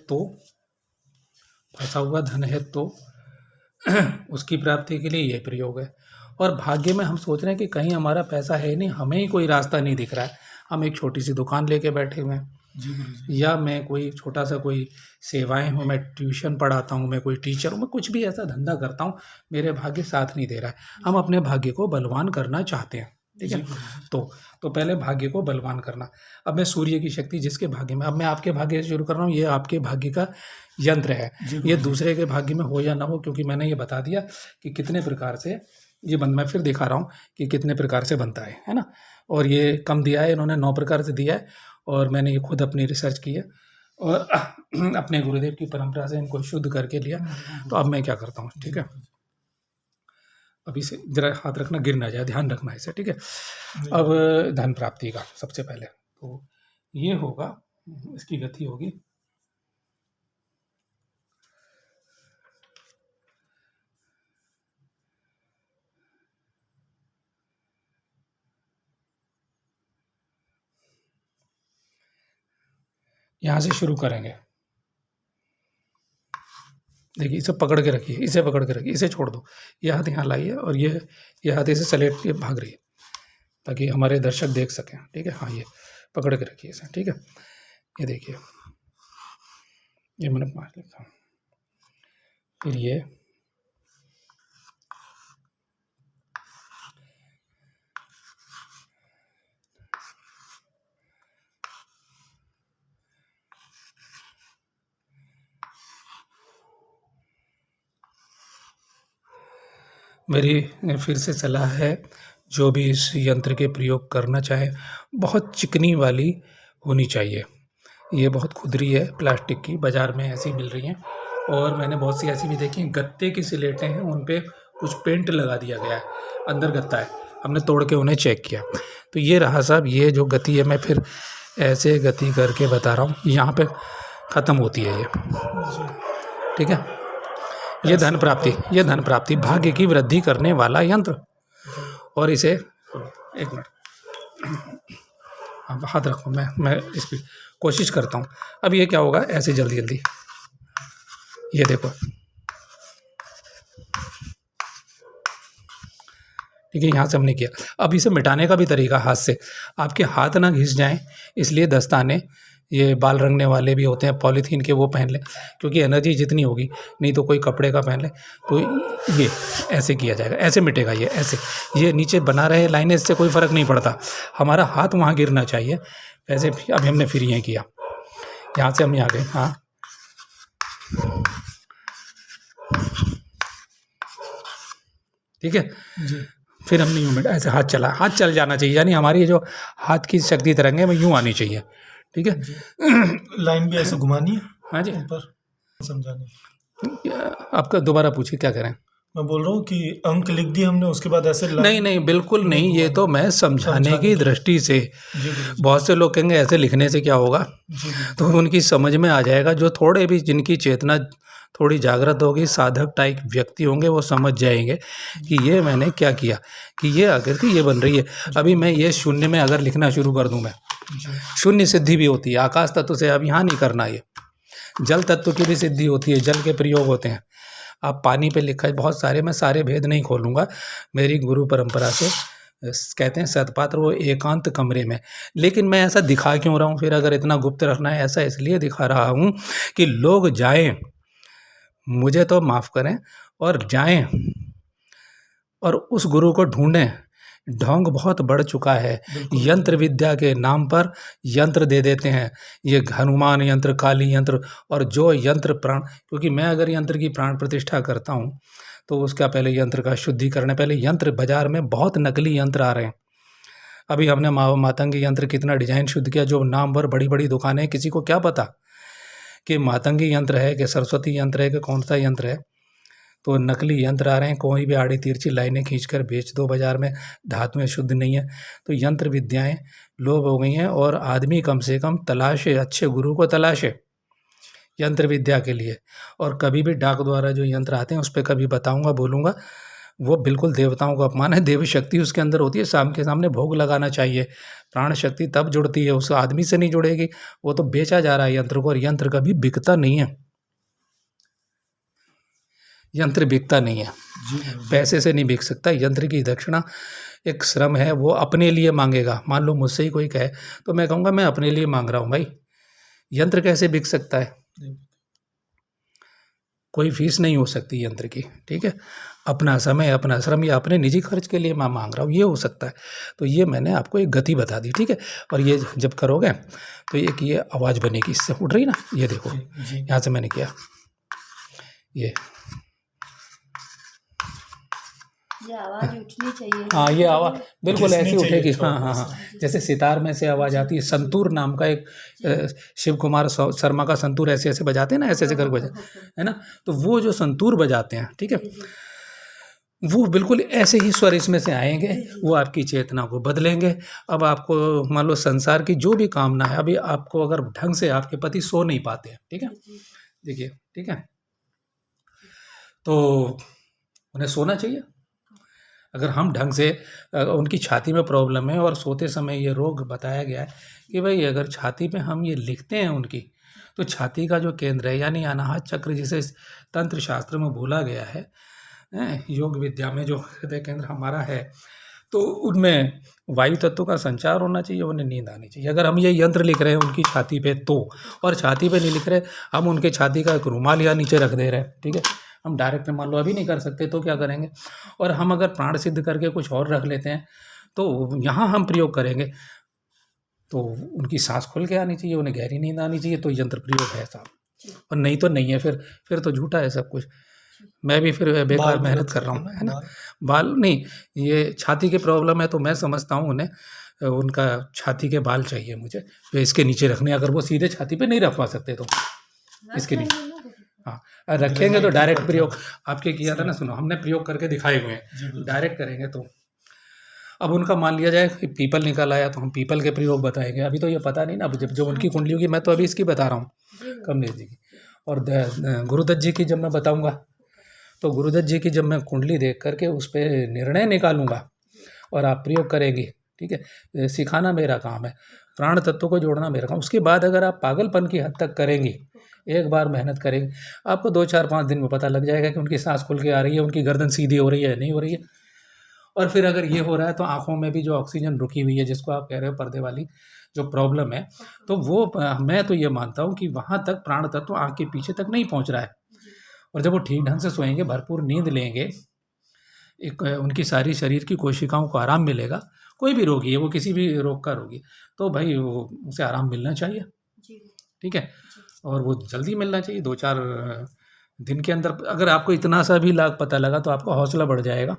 Speaker 1: तो उसकी प्राप्ति के लिए ये प्रयोग है। और भाग्य में हम सोच रहे हैं कि कहीं हमारा पैसा है नहीं, हमें ही कोई रास्ता नहीं दिख रहा है, हम एक छोटी सी दुकान लेके बैठे हुए हैं, या मैं कोई छोटा सा कोई सेवाएं हूँ, मैं ट्यूशन पढ़ाता हूँ, मैं कोई टीचर हूँ, मैं कुछ भी ऐसा धंधा करता हूँ, मेरे भाग्य साथ नहीं दे रहा है। हम अपने भाग्य को बलवान करना चाहते हैं, ठीक है। तो पहले भाग्य को बलवान करना। अब मैं सूर्य की शक्ति जिसके भाग्य में, अब मैं आपके भाग्य से शुरू कर रहा हूँ, ये आपके भाग्य का यंत्र है, ये दूसरे के भाग्य में हो या ना हो, क्योंकि मैंने ये बता दिया कि कितने प्रकार से ये मैं फिर दिखा रहा हूँ कि कितने प्रकार से बनता है ना। और ये कम दिया है, इन्होंने 9 प्रकार से दिया है, और मैंने ये खुद अपनी रिसर्च की है और अपने गुरुदेव की परंपरा से इनको शुद्ध करके लिया। तो अब मैं क्या करता हूँ, ठीक है, अभी से जरा हाथ रखना, गिर ना जाए, ध्यान रखना इसे, ठीक है। अब धन प्राप्ति का सबसे पहले तो ये होगा, इसकी गति होगी, यहाँ से शुरू करेंगे। देखिए, इसे पकड़ के रखिए, इसे पकड़ के रखिए, इसे छोड़ दो, ये हाथ यहाँ लाइए, और ये हाथ इसे सलेट के भाग रही है, ताकि हमारे दर्शक देख सकें, ठीक है। हाँ, ये पकड़ के रखिए इसे, ठीक है। ये देखिए, ये मैंने 5 लिखा, फिर ये मेरी फिर से सलाह है, जो भी इस यंत्र के प्रयोग करना चाहे बहुत चिकनी वाली होनी चाहिए। ये बहुत खुरदरी है प्लास्टिक की, बाज़ार में ऐसी मिल रही हैं, और मैंने बहुत सी ऐसी भी देखी हैं। गत्ते की सिलेटें हैं, उन पे कुछ पेंट लगा दिया गया है, अंदर गत्ता है, हमने तोड़ के उन्हें चेक किया। तो ये रहा साहब, ये जो गति है, मैं फिर ऐसे गति करके बता रहा हूँ, यहाँ पे ख़त्म होती है ये, ठीक है। ये धन प्राप्ति, भाग्य की वृद्धि करने वाला यंत्र। और इसे एक मिनट, आप हाथ रखो, मैं इस पर कोशिश करता हूँ। अब ये क्या होगा, ऐसे जल्दी जल्दी, ये देखो, ठीक है, यहाँ से हमने किया। अब इसे मिटाने का भी तरीका हाथ से, आपके हाथ ना घिस जाएं, इसलिए दस्ताने, ये बाल रंगने वाले भी होते हैं पॉलीथीन के, वो पहन लें, क्योंकि एनर्जी जितनी होगी, नहीं तो कोई कपड़े का पहन ले। तो ये ऐसे किया जाएगा, ऐसे मिटेगा ये, ऐसे, ये नीचे बना रहे लाइनें, इससे कोई फ़र्क नहीं पड़ता, हमारा हाथ वहाँ गिरना चाहिए। वैसे अभी हमने फिर ये किया, यहाँ से हम यहाँ गए, हाँ, ठीक है
Speaker 2: जी।
Speaker 1: फिर हमने यूँ मिटा, ऐसे हाथ चला, हाथ चल जाना चाहिए, यानी हमारी जो हाथ की शक्ति तरंगे वो यूँ आनी चाहिए, ठीक है।
Speaker 2: लाइन भी ऐसे घुमानी है
Speaker 1: हाँ जी,
Speaker 2: ऊपर, समझाने।
Speaker 1: आपका दोबारा पूछिए क्या करें।
Speaker 2: मैं बोल रहा हूँ कि अंक लिख दिए हमने, उसके बाद ऐसे
Speaker 1: नहीं नहीं, बिल्कुल नहीं, ये तो मैं समझाने की दृष्टि से,
Speaker 2: जी जी
Speaker 1: बहुत से लोग कहेंगे ऐसे लिखने से क्या होगा,
Speaker 2: जी जी
Speaker 1: तो उनकी समझ में आ जाएगा, जो थोड़े भी, जिनकी चेतना थोड़ी जागृत होगी, साधक टाइप व्यक्ति होंगे, वो समझ जाएंगे कि ये मैंने क्या किया, कि ये आकृति ये बन रही है। अभी मैं ये शून्य में अगर लिखना शुरू कर दूं, मैं
Speaker 2: जी
Speaker 1: शून्य सिद्धि भी होती है आकाश तत्व से, अब यहाँ नहीं करना, ये जल तत्व की भी सिद्धि होती है, जल के प्रयोग होते हैं। आप पानी पे लिखा है बहुत सारे, मैं सारे भेद नहीं खोलूँगा, मेरी गुरु परंपरा से कहते हैं सतपात्र वो एकांत कमरे में। लेकिन मैं ऐसा दिखा क्यों रहा हूँ फिर, अगर इतना गुप्त रखना है, ऐसा इसलिए दिखा रहा हूँ कि लोग जाएं, मुझे तो माफ़ करें, और जाएं और उस गुरु को ढूंढें। ढोंग बहुत बढ़ चुका है, यंत्र विद्या के नाम पर यंत्र दे देते हैं, ये हनुमान यंत्र, काली यंत्र, और जो यंत्र प्राण, क्योंकि मैं अगर यंत्र की प्राण प्रतिष्ठा करता हूँ तो उसका पहले यंत्र का शुद्धिकरण है। पहले यंत्र, बाजार में बहुत नकली यंत्र आ रहे हैं। अभी हमने मातंगी यंत्र कितना डिजाइन शुद्ध किया, जो नामवर बड़ी बड़ी दुकानें, किसी को क्या पता कि मातंगी यंत्र है कि सरस्वती यंत्र है कि कौन सा यंत्र है। तो नकली यंत्र आ रहे हैं, कोई भी आड़ी तिरछी लाइनें खींचकर बेच दो बाज़ार में, धातुएं शुद्ध नहीं है। तो यंत्र विद्याएं लोप हो गई हैं, और आदमी कम से कम तलाशे, अच्छे गुरु को तलाशे यंत्र विद्या के लिए। और कभी भी डाक द्वारा जो यंत्र आते हैं उस पर कभी बताऊंगा, बोलूँगा, वो बिल्कुल देवताओं का अपमान है। देव शक्ति उसके अंदर होती है, शाम के सामने भोग लगाना चाहिए। प्राण शक्ति तब जुड़ती है, उस आदमी से नहीं जुड़ेगी, वो तो बेचा जा रहा है यंत्र को, और यंत्र कभी बिकता नहीं है, यंत्र बिकता नहीं है, पैसे से नहीं बिक सकता। यंत्र की दक्षिणा एक श्रम है, वो अपने लिए मांगेगा। मान लो मुझसे ही कोई कहे तो मैं कहूँगा मैं अपने लिए मांग रहा हूँ, भाई यंत्र कैसे बिक सकता है, कोई फीस नहीं हो सकती यंत्र की, ठीक है। अपना समय, अपना श्रम, या अपने निजी खर्च के लिए मैं मांग रहा हूँ, ये हो सकता है। तो ये मैंने आपको एक गति बता दी, ठीक है। और ये जब करोगे तो एक ये आवाज़ बनेगी, इससे उठ रही ना, ये देखो यहाँ से मैंने किया, ये
Speaker 3: आवाज़ उठनी चाहिए।
Speaker 1: हाँ, ये आवाज़ बिल्कुल ऐसी
Speaker 2: घिसनी
Speaker 1: उठेगी,
Speaker 2: चाहिए,
Speaker 1: हाँ हाँ हाँ, जैसे सितार में से आवाज़ आती है। संतूर नाम का एक शिव कुमार शर्मा का संतूर ऐसे ऐसे बजाते हैं ना, ऐसे ऐसे करके बजा, है ना। तो वो जो संतूर बजाते हैं, ठीक है, वो बिल्कुल ऐसे ही स्वर इसमें से आएंगे, वो आपकी चेतना को बदलेंगे। अब आपको मान लो संसार की जो भी कामना है, अभी आपको अगर ढंग से, आपके पति सो नहीं पाते हैं, ठीक है, देखिए, ठीक है, तो उन्हें सोना चाहिए। अगर हम ढंग से, उनकी छाती में प्रॉब्लम है और सोते समय ये रोग बताया गया है कि भाई अगर छाती पे हम ये लिखते हैं उनकी, तो छाती का जो केंद्र है, यानी अनाहत चक्र, जिसे तंत्र शास्त्र में बोला गया है, योग विद्या में जो हृदय केंद्र हमारा है, तो उनमें वायु तत्व का संचार होना चाहिए, उन्हें नींद आनी चाहिए। अगर हम ये यंत्र लिख रहे हैं उनकी छाती पे तो, और छाती पे नहीं लिख रहे, हम उनके छाती का एक रुमाल या नीचे रख दे रहे हैं, ठीक है, हम डायरेक्ट मान लो अभी नहीं कर सकते तो क्या करेंगे, और हम अगर प्राण सिद्ध करके कुछ और रख लेते हैं तो यहाँ हम प्रयोग करेंगे तो उनकी सांस खुल के आनी चाहिए, उन्हें गहरी नींद आनी चाहिए, तो यंत्र प्रयोग है साहब, और नहीं तो नहीं है, फिर तो झूठा है सब कुछ। मैं भी फिर बेकार
Speaker 2: बाल भी
Speaker 1: मेहनत
Speaker 2: रख
Speaker 1: कर रहा
Speaker 2: सकते
Speaker 1: हूँ,
Speaker 2: हैं
Speaker 1: है
Speaker 2: ना,
Speaker 1: ना।
Speaker 2: बाल।
Speaker 1: बाल नहीं, ये छाती की प्रॉब्लम है तो मैं समझता हूँ उन्हें उनका छाती के बाल चाहिए मुझे, तो इसके नीचे रखने, अगर वो सीधे छाती पे नहीं रखवा सकते तो इसके नीचे, हाँ, रखेंगे तो डायरेक्ट प्रयोग आपके किया था ना, सुनो हमने प्रयोग करके दिखाए हुए हैं,
Speaker 2: जी बिल्कुल।
Speaker 1: डायरेक्ट करेंगे तो। अब उनका मान लिया जाए कि पीपल निकल आया तो हम पीपल के प्रयोग बताएंगे, अभी तो ये पता नहीं ना, अब जब जो उनकी कुंडली होगी, मैं तो अभी इसकी बता रहा हूँ कमलेश जी की, और गुरुदत्त जी की जब मैं बताऊंगा तो गुरुदत्त जी की जब मैं कुंडली देख करके उस पर निर्णय निकालूंगा और आप प्रयोग करेंगे, ठीक है। सिखाना मेरा काम है, प्राण तत्व को जोड़ना मेरा काम। उसके बाद अगर आप पागलपन की हद तक करेंगे, एक बार मेहनत करेंगे, आपको 2-4-5 दिन में पता लग जाएगा कि उनकी सांस खुल के आ रही है, उनकी गर्दन सीधी हो रही है नहीं हो रही है। और फिर अगर ये हो रहा है तो आँखों में भी जो ऑक्सीजन रुकी हुई है, जिसको आप कह रहे हो पर्दे वाली जो प्रॉब्लम है, तो वो मैं तो ये मानता हूँ कि वहाँ तक प्राण तत्व आँख के पीछे तक नहीं पहुँच रहा है। और जब वो ठीक ढंग से सोएंगे, भरपूर नींद लेंगे, एक उनकी सारी शरीर की कोशिकाओं को आराम मिलेगा। कोई भी रोगी है, वो किसी भी रोग का रोगी, तो भाई वो उसे आराम मिलना चाहिए, ठीक है, और वो जल्दी मिलना चाहिए। 2-4 दिन के अंदर अगर आपको इतना सा भी लाभ पता लगा तो आपका हौसला बढ़ जाएगा।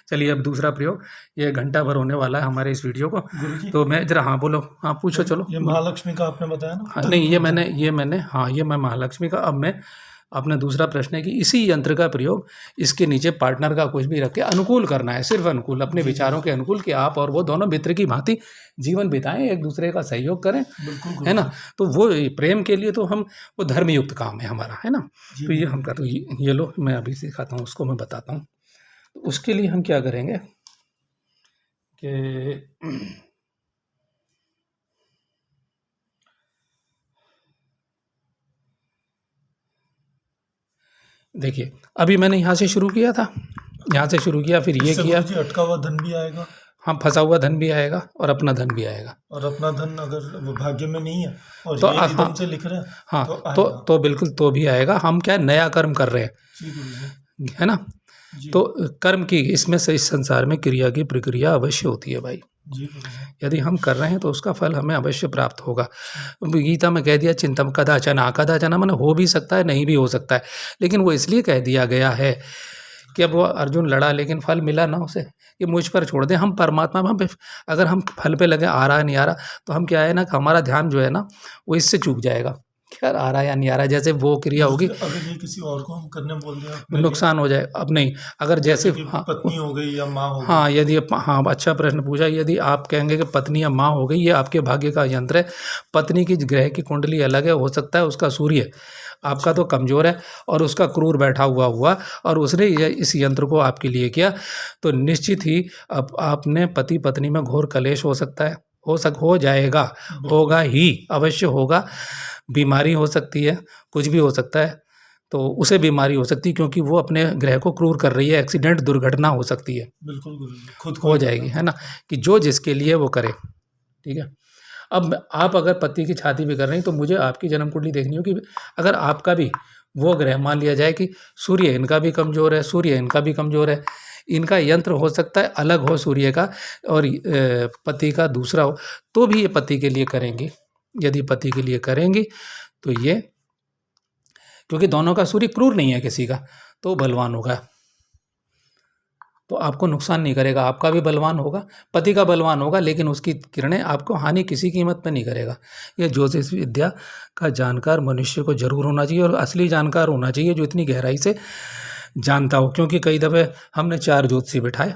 Speaker 1: चलिए अब दूसरा प्रयोग, ये घंटा भर होने वाला है हमारे इस वीडियो को,
Speaker 2: गुरुजी,
Speaker 1: तो मैं जरा, हाँ बोलो, हाँ पूछो, चलो।
Speaker 2: ये महालक्ष्मी का आपने बताया ना,
Speaker 1: हाँ, नहीं ये मैंने हाँ, ये मैं महालक्ष्मी का, अब मैं अपना दूसरा प्रश्न है कि इसी यंत्र का प्रयोग इसके नीचे पार्टनर का कुछ भी रख के अनुकूल करना है, सिर्फ अनुकूल, अपने विचारों के अनुकूल, कि आप और वो दोनों मित्र की भांति जीवन बिताएं, एक दूसरे का सहयोग करें,
Speaker 2: बिल्कुल
Speaker 1: है ना। तो वो प्रेम के लिए तो हम, वो धर्मयुक्त काम है हमारा, है ना।
Speaker 2: जी,
Speaker 1: तो ये हम कर, तो ये लो मैं अभी सिखाता हूँ, उसको मैं बताता हूँ। तो उसके लिए हम क्या करेंगे कि देखिए, अभी मैंने यहाँ से शुरू किया था, यहाँ से शुरू किया, फिर ये
Speaker 2: इससे
Speaker 1: किया,
Speaker 2: गुरुजी अटका हुआ धन भी आएगा,
Speaker 1: हाँ, फंसा हुआ धन भी आएगा और अपना धन भी आएगा।
Speaker 2: और अपना धन अगर वो भाग्य में नहीं है और
Speaker 1: तो
Speaker 2: ये
Speaker 1: हाँ,
Speaker 2: निधन से लिख रहे हैं
Speaker 1: हाँ,
Speaker 2: तो
Speaker 1: तो
Speaker 2: आएगा।
Speaker 1: तो बिल्कुल तो भी आएगा। हम क्या नया कर्म कर रहे हैं,
Speaker 2: जी गुरुजी,
Speaker 1: है ना।
Speaker 2: जी,
Speaker 1: तो कर्म की, इसमें से इस संसार में क्रिया की प्रक्रिया अवश्य होती है भाई।
Speaker 2: जी गुरुजी,
Speaker 1: यदि हम कर रहे हैं तो उसका फल हमें अवश्य प्राप्त होगा। गीता में कह दिया चिंतन कदाचन कदाचन, माने हो भी सकता है, नहीं भी हो सकता है, लेकिन वो इसलिए कह दिया गया है कि अब वो अर्जुन लड़ा लेकिन फल मिला ना उसे, कि मुझ पर छोड़ दें, हम परमात्मा, हम अगर हम फल पे लगे, आ रहा है नहीं आ रहा, तो हम क्या है ना कि हमारा ध्यान जो है ना वो इससे चूक जाएगा, क्या आ रहा है या नहीं आ रहा है, जैसे वो क्रिया होगी,
Speaker 2: अगर ये किसी और को हम करने बोल दिया अपने लिए,
Speaker 1: नुकसान हो जाए। अब नहीं, अगर जैसे
Speaker 2: कि
Speaker 1: हाँ,
Speaker 2: पत्नी हो गई या माँ हो गई,
Speaker 1: हाँ, यदि हाँ, अच्छा प्रश्न पूछा, यदि आप कहेंगे कि पत्नी या माँ हो गई, ये आपके भाग्य का यंत्र है। पत्नी की ग्रह की कुंडली अलग है, हो सकता है उसका सूर्य आपका तो कमज़ोर है और उसका क्रूर बैठा हुआ और उसने इस यंत्र को आपके लिए किया, तो निश्चित ही अब आपने पति पत्नी में घोर कलेश हो सकता है, हो जाएगा, होगा ही, अवश्य होगा। बीमारी हो सकती है, कुछ भी हो सकता है, तो उसे बीमारी हो सकती है क्योंकि वो अपने ग्रह को क्रूर कर रही है, एक्सीडेंट, दुर्घटना हो सकती है,
Speaker 2: बिल्कुल गुरुजी, खुद
Speaker 1: हो जाएगी, है ना, कि जो जिसके लिए वो करे, ठीक है। अब आप अगर पति की छाती भी कर रही हैं तो मुझे आपकी जन्म कुंडली देखनी होगी। अगर आपका भी वो ग्रह, मान लिया जाए कि सूर्य इनका भी कमज़ोर है, सूर्य इनका भी कमज़ोर है, इनका यंत्र हो सकता है अलग हो सूर्य का और पति का दूसरा हो, तो भी ये पति के लिए करेंगी। यदि पति के लिए करेंगी तो ये, क्योंकि दोनों का सूर्य क्रूर नहीं है किसी का, तो बलवान होगा, तो आपको नुकसान नहीं करेगा, आपका भी बलवान होगा, पति का बलवान होगा, लेकिन उसकी किरणें आपको हानि किसी कीमत पे नहीं करेगा। यह ज्योतिष विद्या का जानकार मनुष्य को जरूर होना चाहिए, और असली जानकार होना चाहिए जो इतनी गहराई से जानता हो, क्योंकि कई दफ़े हमने 4 ज्योतिषी बिठाए।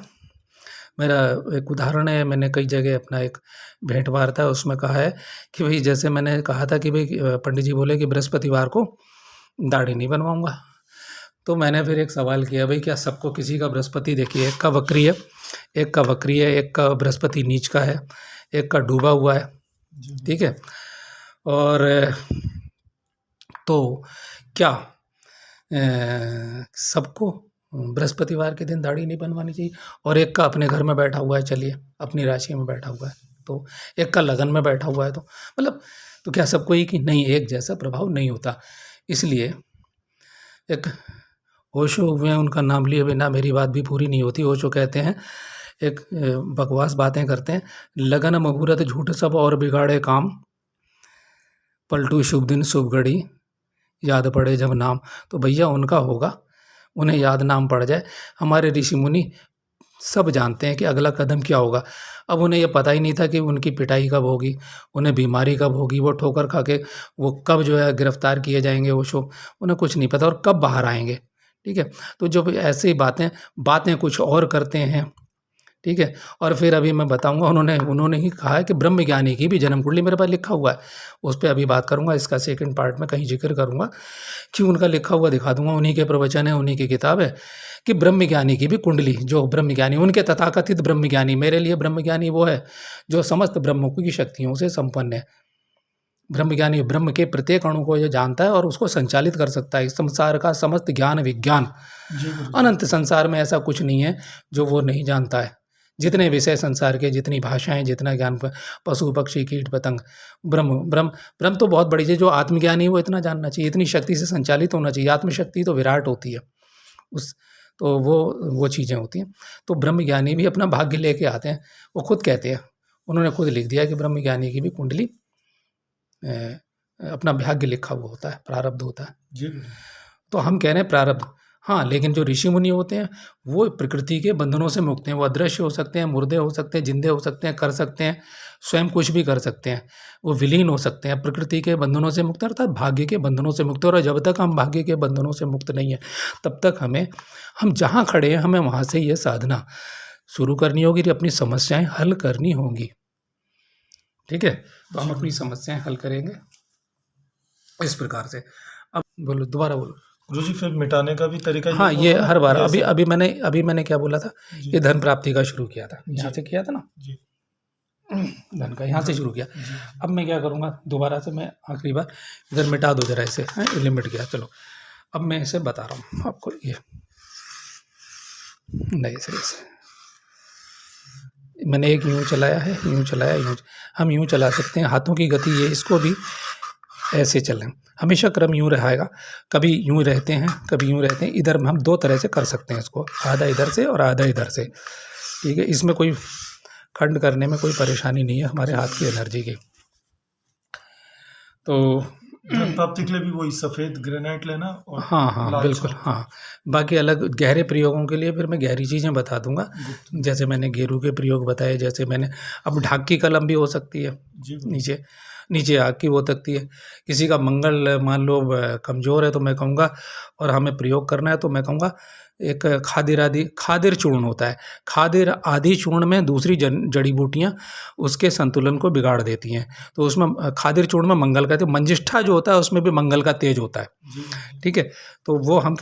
Speaker 1: मेरा एक उदाहरण है, मैंने कई जगह अपना एक भेंट वार्ता है उसमें कहा है कि भाई, जैसे मैंने कहा था कि भाई पंडित जी बोले कि बृहस्पतिवार को दाढ़ी नहीं बनवाऊँगा, तो मैंने फिर एक सवाल किया, भाई क्या सबको, किसी का बृहस्पति, देखिए एक का वक्री है, एक का वक्री है, एक का बृहस्पति नीच का है, एक का डूबा हुआ है, ठीक है, और तो क्या सबको बृहस्पतिवार के दिन दाढ़ी नहीं बनवानी चाहिए। और एक का अपने घर में बैठा हुआ है, चलिए अपनी राशि में बैठा हुआ है, तो एक का लगन में बैठा हुआ है, तो मतलब तो क्या सबको ही कि नहीं, एक जैसा प्रभाव नहीं होता। इसलिए एक ओशो हुए हैं, उनका नाम लिए बिना मेरी बात भी पूरी नहीं होती। ओशो कहते हैं, एक बकवास बातें करते हैं, लगन मुहूर्त झूठ सब और बिगाड़े काम, पलटू शुभ दिन शुभ घड़ी याद पड़े जब नाम। तो भैया उनका होगा, उन्हें याद नाम पड़ जाए। हमारे ऋषि मुनि सब जानते हैं कि अगला कदम क्या होगा। अब उन्हें ये पता ही नहीं था कि उनकी पिटाई कब होगी, उन्हें बीमारी कब होगी, वो ठोकर खा के वो कब जो है गिरफ्तार किए जाएंगे, वो शो उन्हें कुछ नहीं पता, और कब बाहर आएंगे। ठीक है, तो जब ऐसे ही बातें कुछ और करते हैं, ठीक है। और फिर अभी मैं बताऊंगा, उन्होंने ही कहा है कि ब्रह्म ज्ञानी की भी जन्म कुंडली मेरे पास लिखा हुआ है, उस पर अभी बात करूंगा। इसका सेकंड पार्ट में कहीं जिक्र करूंगा कि उनका लिखा हुआ दिखा दूंगा, उन्हीं के प्रवचन है, उन्हीं की किताब है कि ब्रह्म ज्ञानी की भी कुंडली, जो ब्रह्म ज्ञानी उनके तथाकथित ब्रह्म ज्ञानी, मेरे लिए ब्रह्म ज्ञानी वो है जो समस्त ब्रह्म की शक्तियों से संपन्न है। ब्रह्म ज्ञानी ब्रह्म के प्रत्येक अणु को जो जानता है और उसको संचालित कर सकता है। इस संसार का समस्त ज्ञान विज्ञान,
Speaker 2: जी गुरुजी।
Speaker 1: अनंत संसार में ऐसा कुछ नहीं है जो वो नहीं जानता है। जितने विषय संसार के, जितनी भाषाएं, जितना ज्ञान, पशु पक्षी कीट पतंग, ब्रह्म तो बहुत बड़ी चीज़, जो आत्मज्ञानी है वो इतना जानना चाहिए, इतनी शक्ति से संचालित होना चाहिए। आत्मशक्ति तो विराट होती है, तो वो चीज़ें होती हैं। तो ब्रह्म ज्ञानी भी अपना भाग्य लेके आते हैं, वो खुद कहते हैं, उन्होंने खुद लिख दिया कि ब्रह्म ज्ञानी की भी कुंडली अपना भाग्य लिखा हुआ होता है, प्रारब्ध होता है।
Speaker 2: जी गुरुजी।
Speaker 1: तो हम कह रहे हैं प्रारब्ध, हाँ, लेकिन जो ऋषि मुनि होते हैं वो प्रकृति के बंधनों से मुक्त हैं। वो अदृश्य हो सकते हैं, मुर्दे हो सकते हैं, जिंदे हो सकते हैं, कर सकते हैं, स्वयं कुछ भी कर सकते हैं, वो विलीन हो सकते हैं। प्रकृति के बंधनों से मुक्त अर्थात भाग्य के बंधनों से मुक्त। और जब तक हम भाग्य के बंधनों से मुक्त नहीं है, तब तक हम जहाँ खड़े हैं, हमें वहाँ से ये साधना शुरू करनी होगी, अपनी समस्याएं हल करनी होंगी। ठीक है, तो हम अपनी समस्याएं हल करेंगे इस प्रकार से। अब बोलो, दोबारा बोलो।
Speaker 2: गुरुजी, फिर मिटाने का भी तरीका
Speaker 1: हाँ, ये
Speaker 2: होगा?
Speaker 1: हर बार,
Speaker 2: जैसे-
Speaker 1: अभी मैंने क्या बोला था,
Speaker 2: जी।
Speaker 1: ये धन प्राप्ति का शुरू किया था, यहाँ
Speaker 2: जी।
Speaker 1: से किया था ना,
Speaker 2: जी
Speaker 1: धन का यहाँ से शुरू किया।
Speaker 2: जी।
Speaker 1: अब मैं क्या करूँगा, दोबारा से मैं आखिरी बार इधर मिटा दो जरा इसे, ये लिमिट गया। चलो अब मैं इसे बता रहा हूँ आपको, ये नए सिरे से मैंने एक यूँ चलाया है, यूँ चलाया, हम यूँ चला सकते हैं, हाथों की गति ये, इसको भी ऐसे चलें, हमेशा क्रम यूँ रहेगा, कभी यूँ रहते हैं, कभी यूँ रहते हैं। इधर हम दो तरह से कर सकते हैं इसको, आधा इधर से और आधा इधर से। ठीक है, इसमें कोई खंड करने में कोई परेशानी नहीं है हमारे हाथ की एनर्जी की। तो
Speaker 2: धन प्राप्ति के लिए भी वही सफ़ेद ग्रेनाइट लेना और
Speaker 1: हाँ
Speaker 2: लाल
Speaker 1: बिल्कुल,
Speaker 2: चावल।
Speaker 1: हाँ। बाकी अलग गहरे प्रयोगों के लिए फिर मैं गहरी चीज़ें बता दूंगा, जैसे मैंने गेरू के प्रयोग बताए, जैसे मैंने अब ढाक की कलम भी हो सकती है,
Speaker 2: जी गुरुजी।
Speaker 1: नीचे आग की हो सकती है। किसी का मंगल मान लो कमज़ोर है, तो मैं कहूँगा, और हमें प्रयोग करना है, तो मैं कहूँगा एक खादिर चूर्ण होता है, खादिर आदि चूर्ण में दूसरी जड़ी बूटियाँ उसके संतुलन को बिगाड़ देती हैं। तो उसमें खादिर चूर्ण में मंगल का, तो मंजिष्ठा जो होता है उसमें भी मंगल का तेज होता है।
Speaker 2: जी गुरुजी।
Speaker 1: ठीक है, तो वो हम